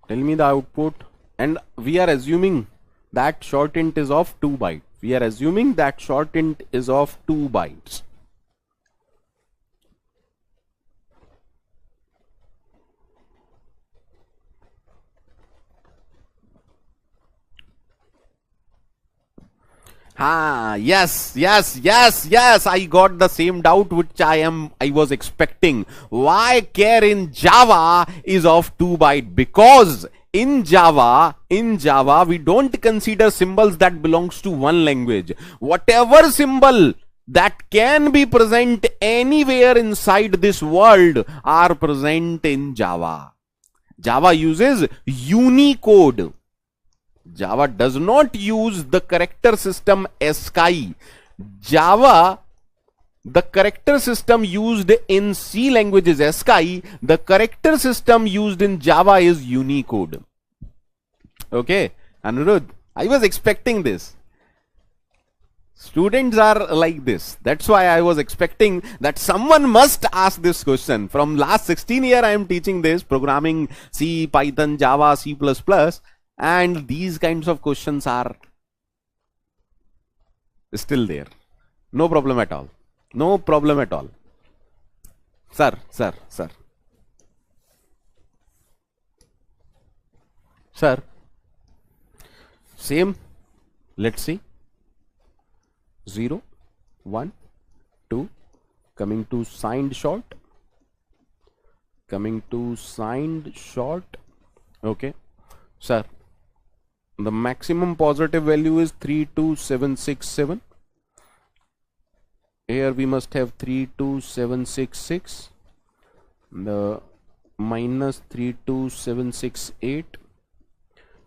Tell me the output. And we are assuming that short int is of 2 bytes. We are assuming that short int is of 2 bytes. Yes. I got the same doubt which I was expecting. Why char in Java is of 2 byte? Because in Java, we don't consider symbols that belongs to one language. Whatever symbol that can be present anywhere inside this world are present in Java. Java uses Unicode. Java does not use the character system ASCII. Java, the character system used in C language is ASCII. The character system used in Java is Unicode. Okay, Anirudh, I was expecting this. Students are like this. That's why I was expecting that someone must ask this question. From last 16 years, I am teaching this programming, C, Python, Java, C++. And these kinds of questions are still there. No problem at all. No problem at all. Sir. Sir. Same. Let's see. 0, 1, 2. Coming to signed short. Okay. Sir. The maximum positive value is 32767. Here we must have 32766. The minus 32768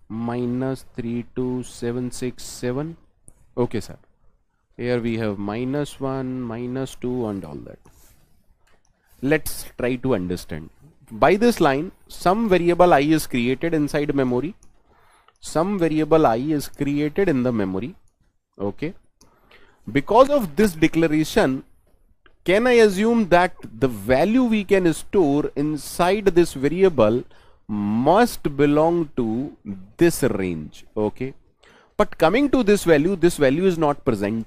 minus 32767. Okay, sir. Here we have minus 1, minus 2 and all that. Let's try to understand. By this line, some variable I is created inside memory. Some variable I is created in the memory. Okay. Because of this declaration, can I assume that the value we can store inside this variable must belong to this range? Okay. But coming to this value is not present.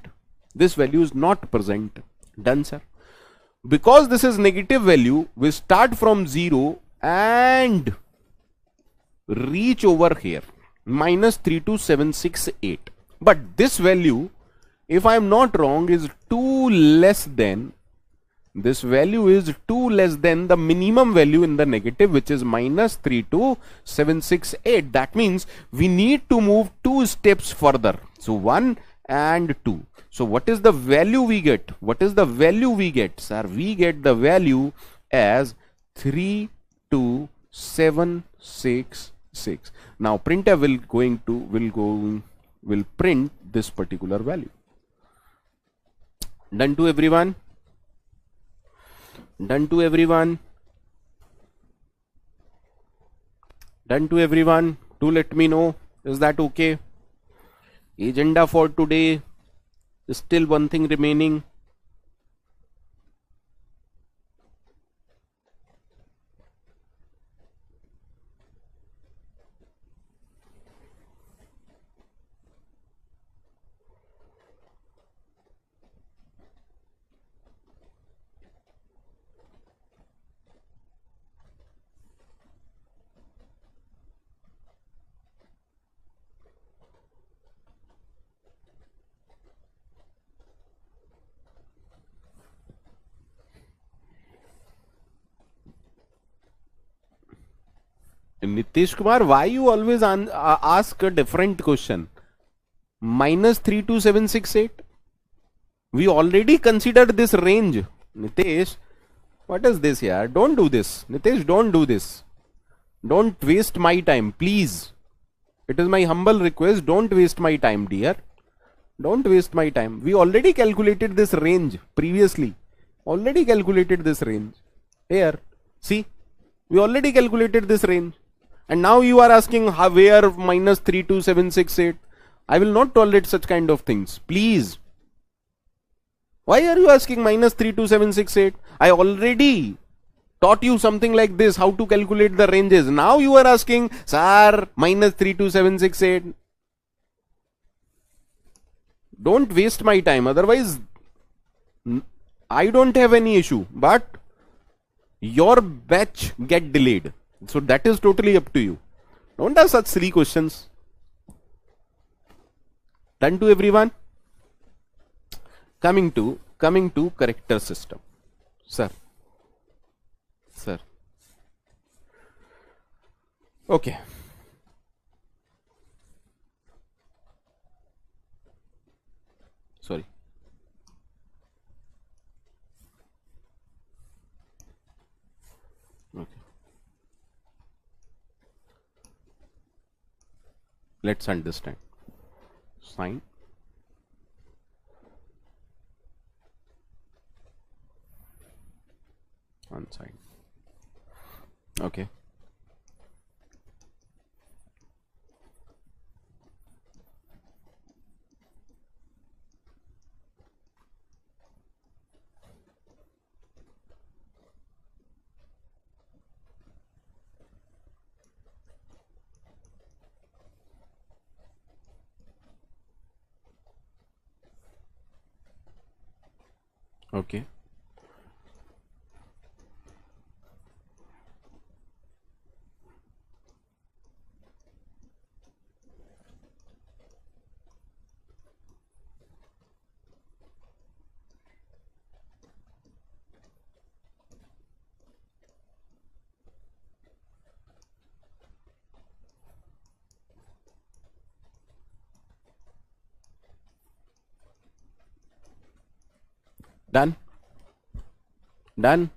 This value is not present. Done, sir. Because this is negative value, we start from 0 and reach over here. Minus 32768. But this value, if I am not wrong, is 2 less than, this value is 2 less than the minimum value in the negative, which is minus 32768. That means we need to move 2 steps further. So 1 and 2. So what is the value we get? What is the value we get, sir? We get the value as 3276 6. Now printf will print this particular value. Done to everyone? Done to everyone? Done to everyone? Do let me know. Is that okay? Agenda for today. Still one thing remaining. Nitish Kumar, why you always ask a different question? Minus 32768. We already considered this range. Nitish, what is this here? Don't do this. Nitish, don't do this. Don't waste my time, please. It is my humble request. Don't waste my time, dear. Don't waste my time. We already calculated this range previously. Already calculated this range. Here, see, we already calculated this range. And now you are asking where minus 32768. I will not tolerate such kind of things. Please. Why are you asking minus 32768? I already taught you something like this, how to calculate the ranges. Now you are asking, sir, minus 32768. Don't waste my time. Otherwise, I don't have any issue. But your batch get delayed. So that is totally up to you. Don't ask such silly questions. Done to everyone? Coming to character system. Sir. Okay. Sorry. Okay. Let's understand. Sign. Unsigned. Okay. Okay. Done? Done?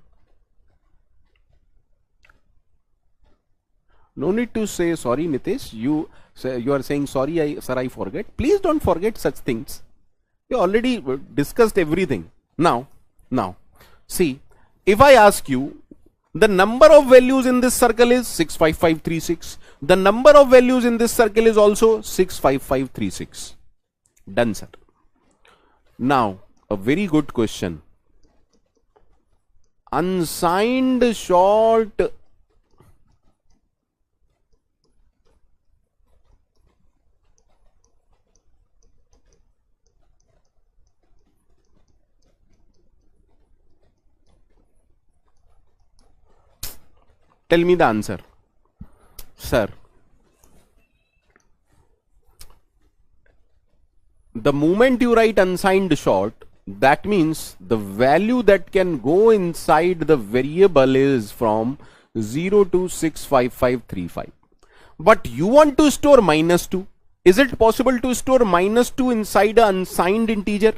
No need to say sorry, Nitish. You are saying sorry, sir, I forget. Please don't forget such things. You already discussed everything. Now, see, if I ask you, the number of values in this circle is 65536. The number of values in this circle is also 65536. Done, sir. Now, a very good question. Unsigned short. Tell me the answer. Sir, the moment you write unsigned short, that means the value that can go inside the variable is from 0 to 65535. But you want to store -2. Is it possible to store -2 inside an unsigned integer?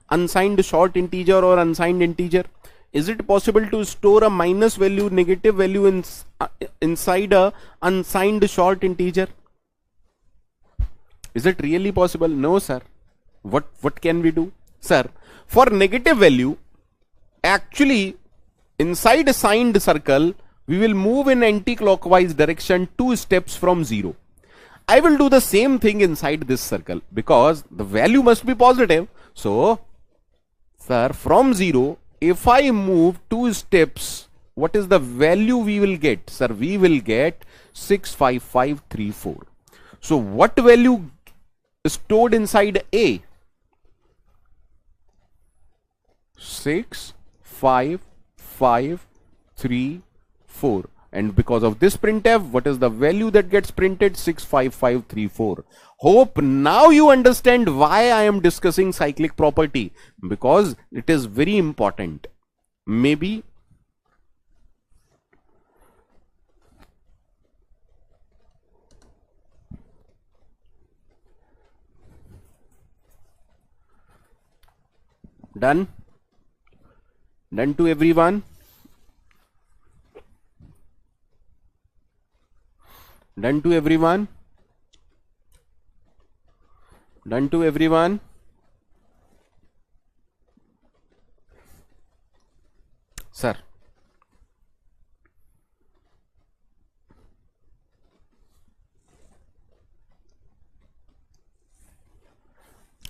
Unsigned short integer or unsigned integer? Is it possible to store a minus value, negative value inside a unsigned short integer? Is it really possible? No, sir. What can we do? Sir, for negative value, actually inside a signed circle, we will move in anti-clockwise direction 2 steps from 0. I will do the same thing inside this circle because the value must be positive. So, sir, from 0, if I move 2 steps, what is the value we will get? Sir, we will get 65534. So, what value is stored inside A? 65534. And because of this printf, what is the value that gets printed? 65534. Hope now you understand why I am discussing cyclic property, because it is very important. Maybe done to everyone. Done to everyone? Done to everyone? Sir.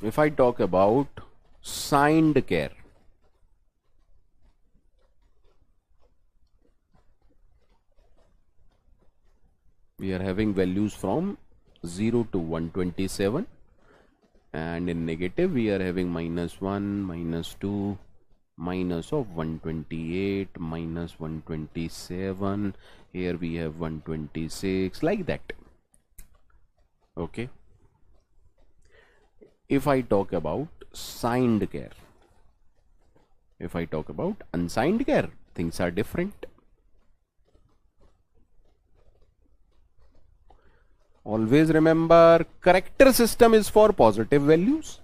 If I talk about signed char, we are having values from 0 to 127, and in negative we are having -1, -2, minus of 128, -127. Here we have 126, like that. Okay. If I talk about signed char, if I talk about unsigned char, things are different. Always remember, character system is for positive values.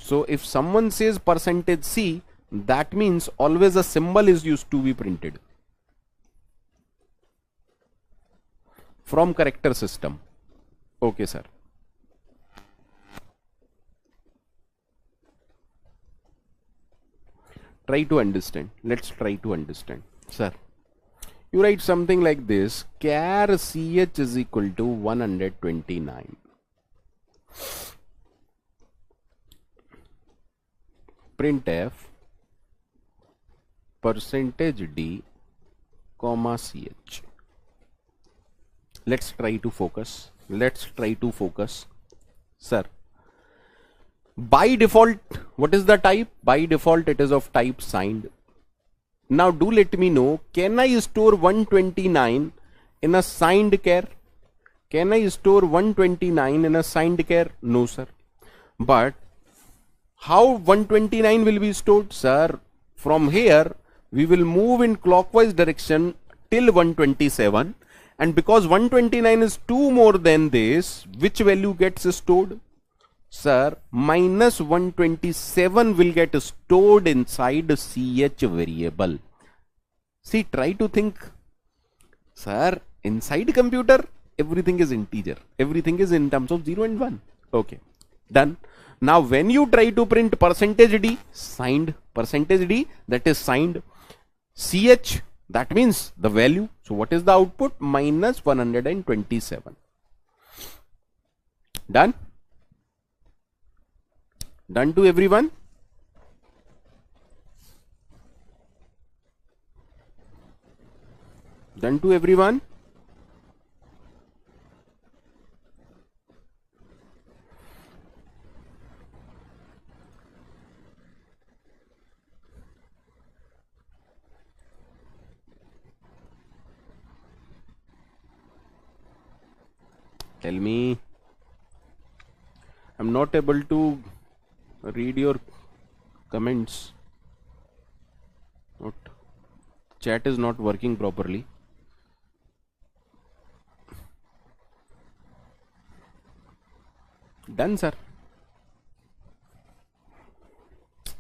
So if someone says %C, that means always a symbol is used to be printed from character system. Okay, sir. Try to understand. Let's try to understand. Sir, you write something like this: char ch is equal to 129. Printf %d, ch. Let's try to focus. Let's try to focus. Sir, by default, what is the type? By default, it is of type signed. Now do let me know, can I store 129 in a signed char? Can I store 129 in a signed char? No, sir. But how 129 will be stored? Sir, from here we will move in clockwise direction till 127, and because 129 is 2 more than this, which value gets stored? Sir, -127 will get stored inside ch variable. See, try to think. Sir, inside computer, everything is integer. Everything is in terms of 0 and 1. Okay, done. Now, when you try to print %d, signed, %d, that is signed, ch, that means the value. So, what is the output? -127. Done? Done to everyone? Done to everyone? Tell me. I'm not able to read your comments. What? Chat is not working properly. Done, sir.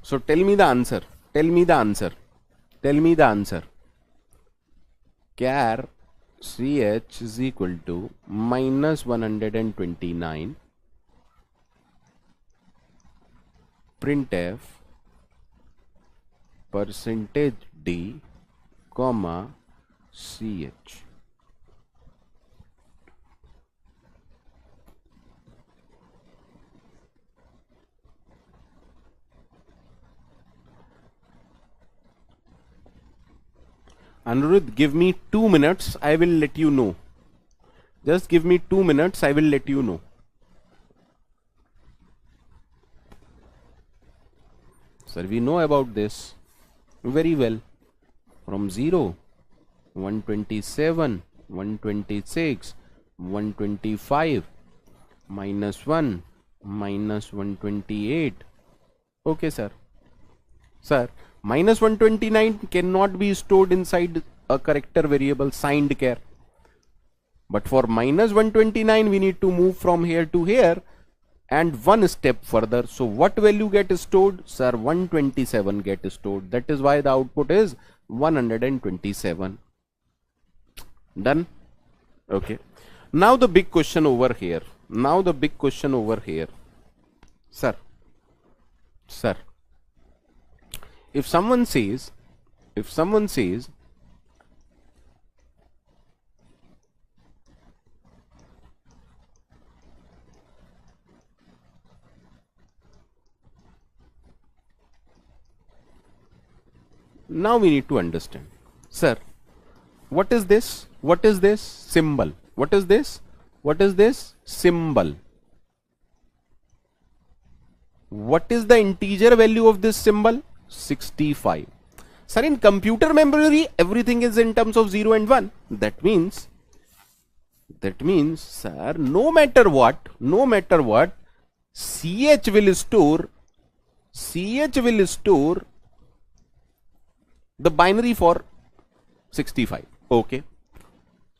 So tell me the answer. Tell me the answer. Tell me the answer. Char ch is equal to minus 129 printf percentage d comma ch. Anirudh, give me 2 minutes, I will let you know. Just give me 2 minutes, I will let you know. Sir, we know about this very well. From 0, 127, 126, 125, minus 1, minus 128. Okay, sir. Sir, minus 129 cannot be stored inside a character variable signed char. But for minus 129, we need to move from here to here and one step further. So what value get stored? Sir, 127 get stored. That is why the output is 127. Done? Okay. Now the big question over here. Now the big question over here. Sir. If someone says, now we need to understand. Sir, what is this? What is this symbol? What is this? What is this symbol? What is the integer value of this symbol? 65. Sir, in computer memory, everything is in terms of 0 and 1. That means, sir, no matter what, ch will store the binary for 65. Okay.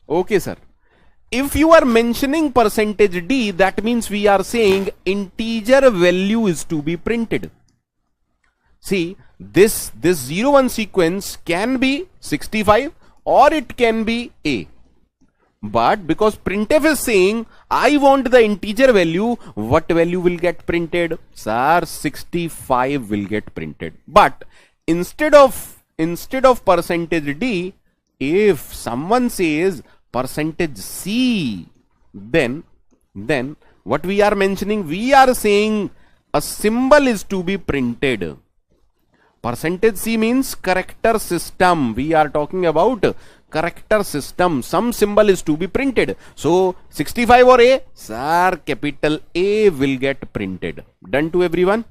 Okay, sir. If you are mentioning percentage d, that means we are saying integer value is to be printed. See, this 0-1 sequence can be 65 or it can be A. But because printf is saying I want the integer value, what value will get printed? Sir, 65 will get printed. But instead of percentage d, if someone says percentage c, then what we are mentioning? We are saying a symbol is to be printed. Percentage C means character system. We are talking about character system. Some symbol is to be printed. So 65 or A? Sir, capital A will get printed. Done to everyone?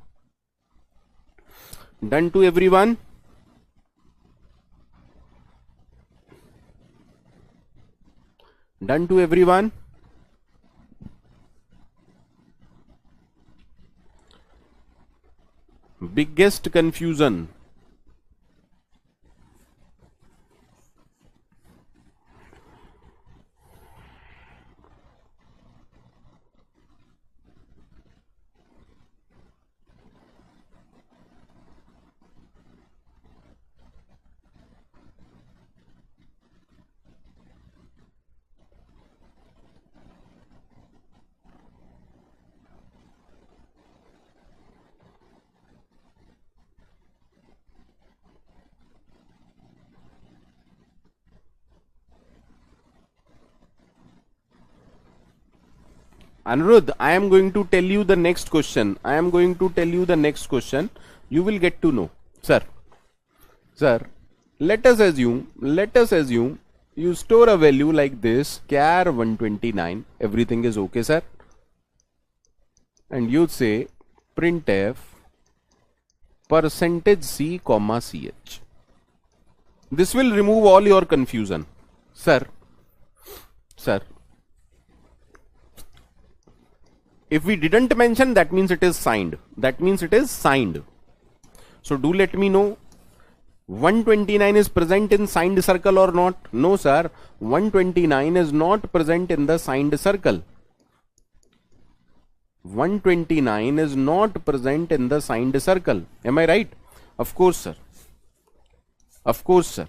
Done to everyone? Done to everyone? Biggest confusion. Anirudh, I am going to tell you the next question. I am going to tell you the next question. You will get to know. Sir, let us assume you store a value like this, char 129. Everything is okay, sir. And you say printf percentage c comma ch. This will remove all your confusion. Sir, if we didn't mention, that means it is signed. So do let me know, 129 is present in signed circle or not? No, sir. 129 is not present in the signed circle. 129 is not present in the signed circle. Am I right? Of course, sir. Of course, sir.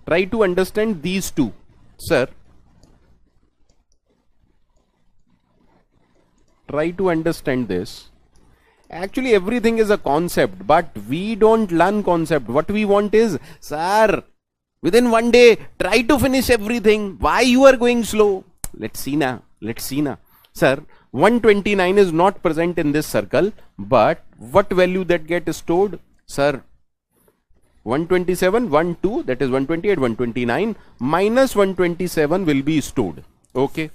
Try to understand these two, sir. Try to understand this. Actually, everything is a concept, but we don't learn concept. What we want is, sir, within one day, try to finish everything. Why you are going slow? Let's see now. Let's see now. Sir, 129 is not present in this circle, but what value that get stored? Sir, 127, 1, 2, that is 128, 129, minus 127 will be stored. Okay.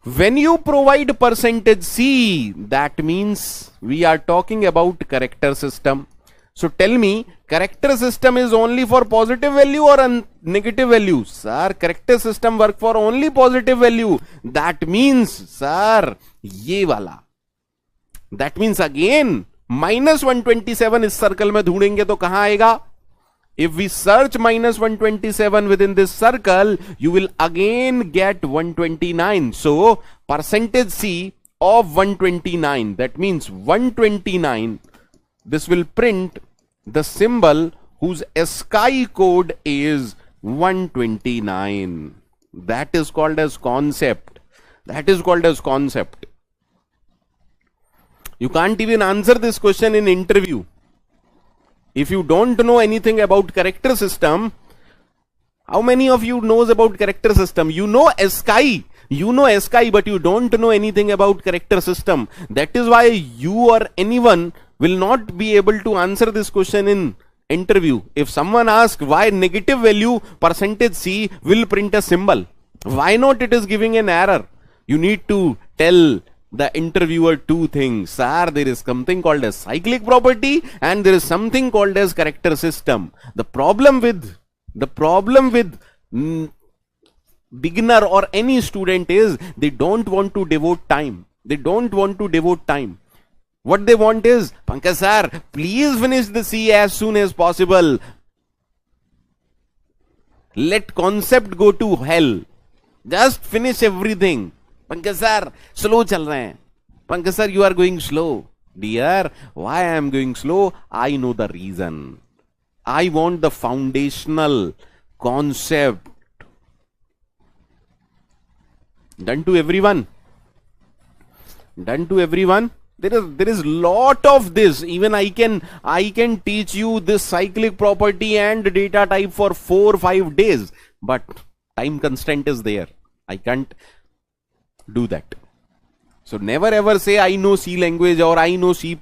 When you provide percentage C, that means we are talking about character system. So tell me, character system is only for positive value or negative value? Sir, character system work for only positive value. That means, sir, ye wala. That means again, minus 127 इस circle में ढूंढेंगे तो कहां आएगा? If we search minus 127 within this circle, you will again get 129. So, percentage C of 129, that means 129, this will print the symbol whose ASCII code is 129. That is called as concept. That is called as concept. You can't even answer this question in interview. If you don't know anything about character system, how many of you knows about character system? You know ASCII, but you don't know anything about character system. That is why you or anyone will not be able to answer this question in interview. If someone asks why negative value percentage C will print a symbol, why not it is giving an error? You need to tell the interviewer two things. Sir, there is something called as cyclic property and there is something called as character system. The problem with beginner or any student is they don't want to devote time. They don't want to devote time. What they want is, Pankaj sir, please finish the C as soon as possible. Let concept go to hell. Just finish everything. Pankaj sir, slow chal rahe hain. Pankaj sir, you are going slow. Dear, why I am going slow? I know the reason. I want the foundational concept. Done to everyone? Done to everyone? There is lot of this. Even I can teach you this cyclic property and data type for 4 or 5 days, but time constraint is there. I can't do that. So never ever say I know C language or I know C++.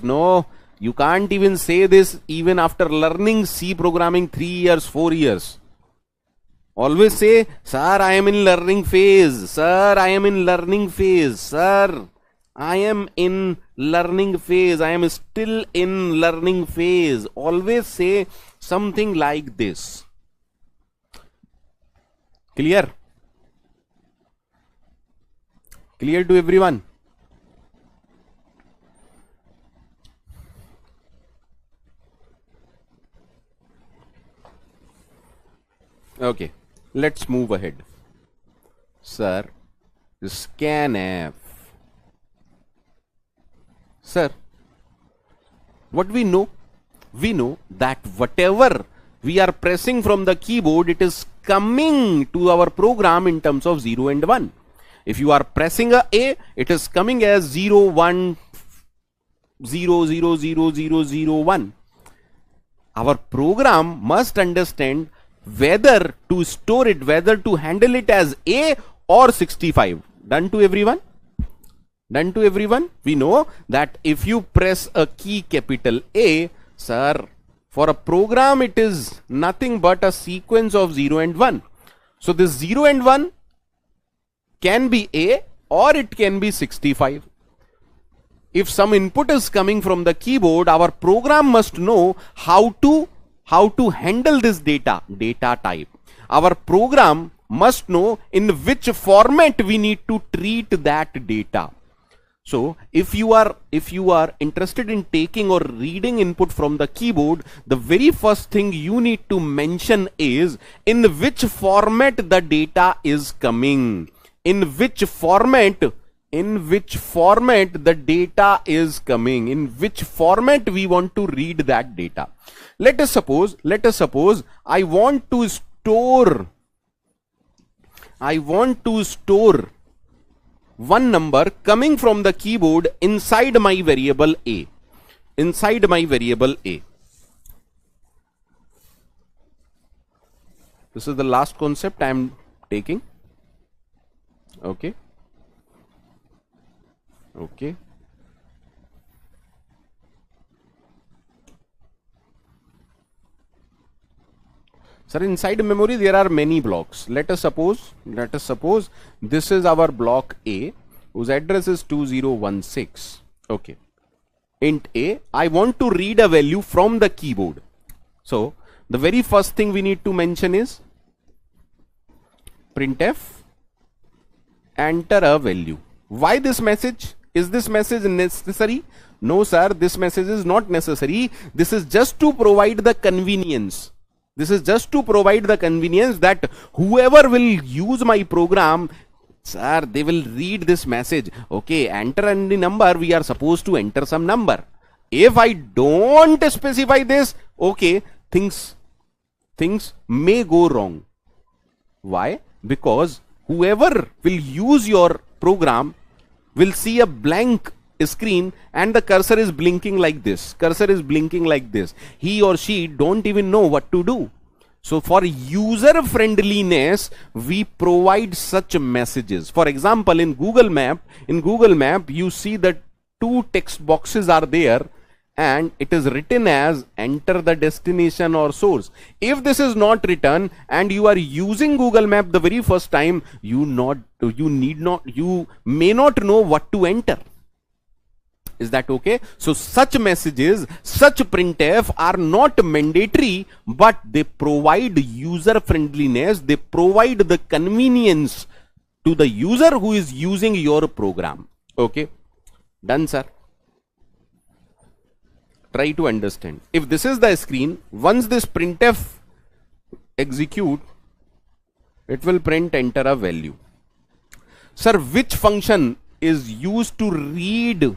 No, you can't even say this even after learning C programming 3 years, 4 years. Always say, sir, I am in learning phase. Sir, I am in learning phase. Sir, I am in learning phase. I am still in learning phase. Always say something like this. Clear? Clear to everyone? Okay, let's move ahead. Sir, scanf. Sir, what we know? We know that whatever we are pressing from the keyboard, it is coming to our program in terms of 0 and 1. If you are pressing a, it is coming as 0, 1, 0, 0, 0, 0, 0, 1. Our program must understand whether to store it, whether to handle it as A or 65. Done to everyone? Done to everyone? We know that if you press a key capital A, sir, for a program it is nothing but a sequence of 0 and 1. So this 0 and 1 can be A or it can be 65. If some input is coming from the keyboard, our program must know how to handle this data type. Our program must know in which format we need to treat that data. So if you are interested in taking or reading input from the keyboard, the very first thing you need to mention is in which format the data is coming. In which format the data is coming. In which format we want to read that data. Let us suppose I want to store one number coming from the keyboard inside my variable a. This is the last concept I am taking. Okay. Sir, inside memory there are many blocks. Let us suppose this is our block A, whose address is 2016. Okay. Int A, I want to read a value from the keyboard. So the very first thing we need to mention is printf enter a value. Why this message? Is this message necessary? No sir, this message is not necessary. This is just to provide the convenience. That whoever will use my program, sir, they will read this message. Okay, enter any number, we are supposed to enter some number. If I don't specify this, okay, things may go wrong. Why? Because whoever will use your program will see a blank screen and the cursor is blinking like this. He or she don't even know what to do. So for user friendliness, we provide such messages. For example, in Google Map, you see that two text boxes are there and it is written as enter the destination or source. If this is not written and you are using Google Map the very first time, you may not know what to enter. Is that okay? So such messages, such printf are not mandatory, but they provide user friendliness. They provide the convenience to the user who is using your program. Okay. Done, sir. Try to understand. If this is the screen, once this printf execute, it will print enter a value. Sir, which function is used to read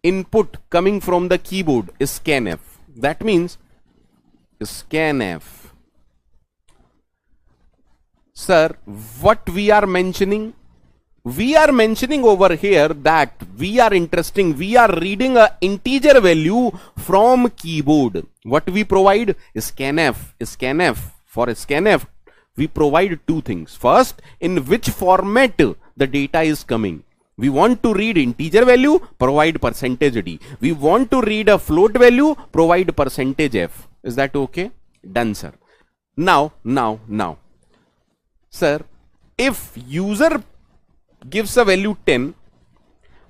input coming from the keyboard? Is scanf. That means scanf. Sir, what we are mentioning? We are mentioning over here that we are reading a integer value from keyboard. What we provide is scanf. For scanf, we provide two things. First, in which format the data is coming. We want to read integer value, provide %d. We want to read a float value, provide %f. Is that okay? Done, sir. Now, sir, if user gives a value 10,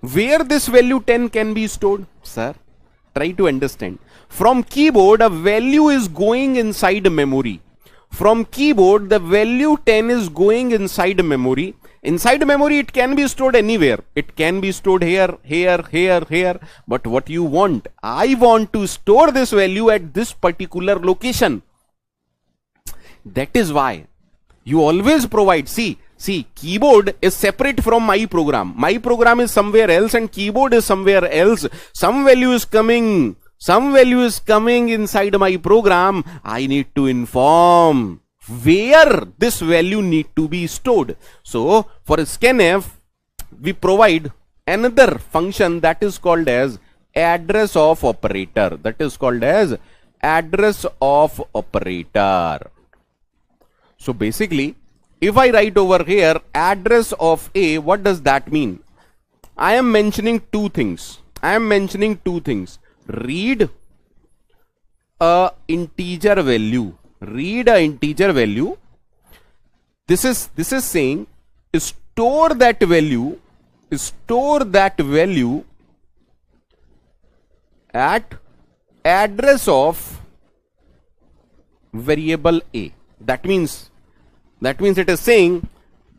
where this value 10 can be stored? Sir, try to understand. From keyboard, a value is going inside memory. From keyboard, the value 10 is going inside memory. Inside memory, it can be stored anywhere. It can be stored here. But what you want? I want to store this value at this particular location. That is why you always provide. See, keyboard is separate from my program. My program is somewhere else and keyboard is somewhere else. Some value is coming inside my program. I need to inform where this value need to be stored. So for scanf, we provide another function that is called as address of operator. So basically, if I write over here address of A, what does that mean? I am mentioning two things. Read a integer value. This is saying store that value at address of variable A. That means it is saying,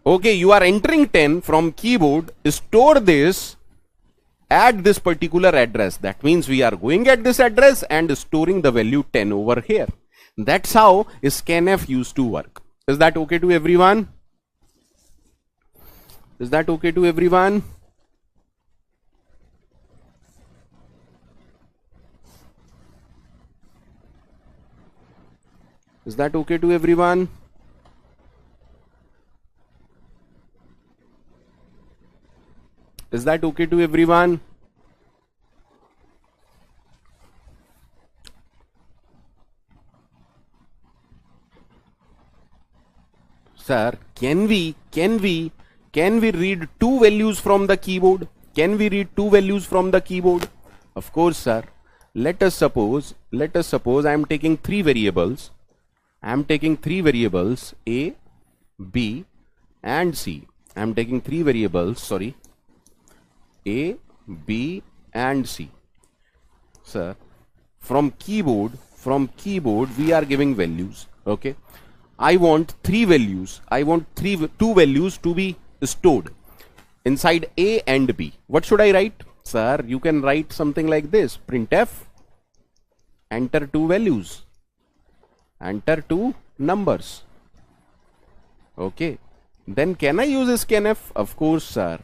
okay, you are entering 10 from keyboard, store this at this particular address. That means we are going at this address and storing the value 10 over here. That's how scanf used to work. Is that okay to everyone? Is that okay to everyone? Is that okay to everyone? Is that okay to everyone? Sir, can we read two values from the keyboard? Can we read two values from the keyboard? Of course, sir. Let us suppose I am taking three variables. I am taking three variables A, B and C. I am taking three variables, sorry, A, B and C. Sir, from keyboard we are giving values. Okay, I want three values. I want two values to be stored inside A and B. What should I write? Sir, you can write something like this: printf, enter two values, enter two numbers. Okay, then can I use scanf? Of course, sir.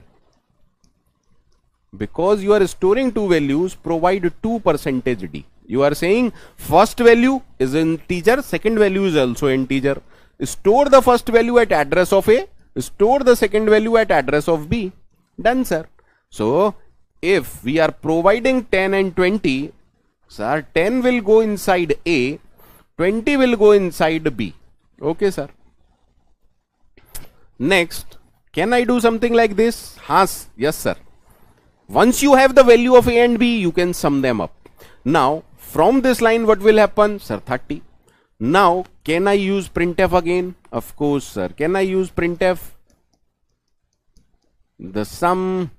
Because you are storing two values, provide 2% d. You are saying first value is integer, second value is also integer. Store the first value at address of A, store the second value at address of B. Done, sir. So if we are providing 10 and 20, sir, 10 will go inside A, 20 will go inside B. Okay, sir. Next, can I do something like this? Yes, sir. Once you have the value of A and B, you can sum them up. Now, from this line, what will happen? Sir, 30. Now, can I use printf again? Of course, sir. Can I use printf? The sum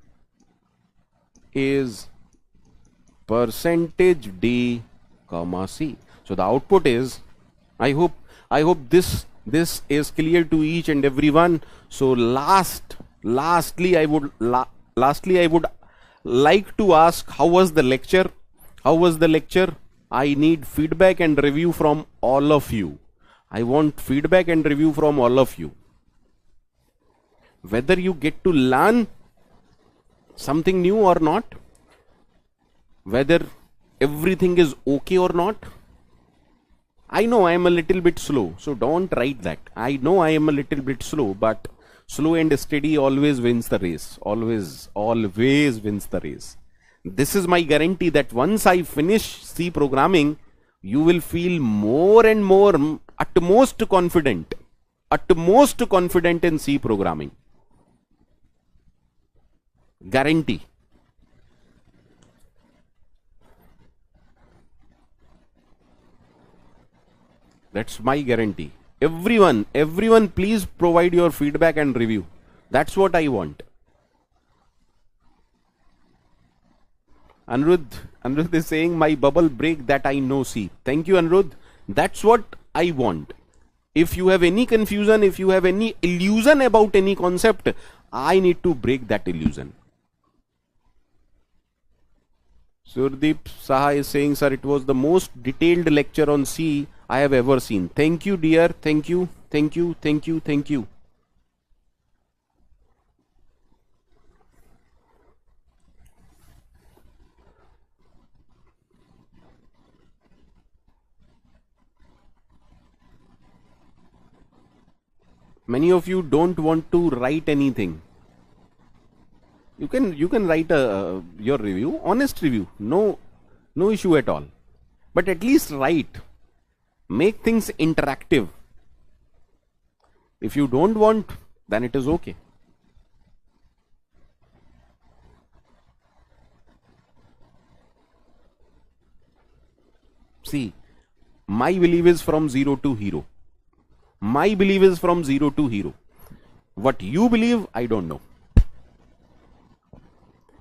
is %d, comma C. So the output is, I hope this is clear to each and everyone. So lastly, I would like to ask, how was the lecture? How was the lecture? I need feedback and review from all of you. I want feedback and review from all of you. Whether you get to learn something new or not, whether everything is okay or not. I know I am a little bit slow, so don't write that. I know I am a little bit slow, but slow and steady always wins the race. Always wins the race. This is my guarantee that once I finish C programming, you will feel more and more utmost confident in C programming. Guarantee. That's my guarantee. Everyone please provide your feedback and review. That's what I want. Anirudh is saying my bubble break that I know C. Thank you, Anirudh. That's what I want. If you have any confusion, if you have any illusion about any concept, I need to break that illusion. Surdeep Saha is saying, sir, it was the most detailed lecture on C I have ever seen. Thank you, dear. Thank you. Many of you don't want to write anything. You can write your review, honest review, no issue at all. But at least write. Make things interactive. If you don't want, then it is okay. See, my belief is from 0 to hero. My belief is from 0 to hero. What you believe, I don't know.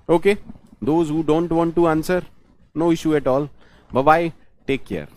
Okay, those who don't want to answer, no issue at all. Bye bye, take care.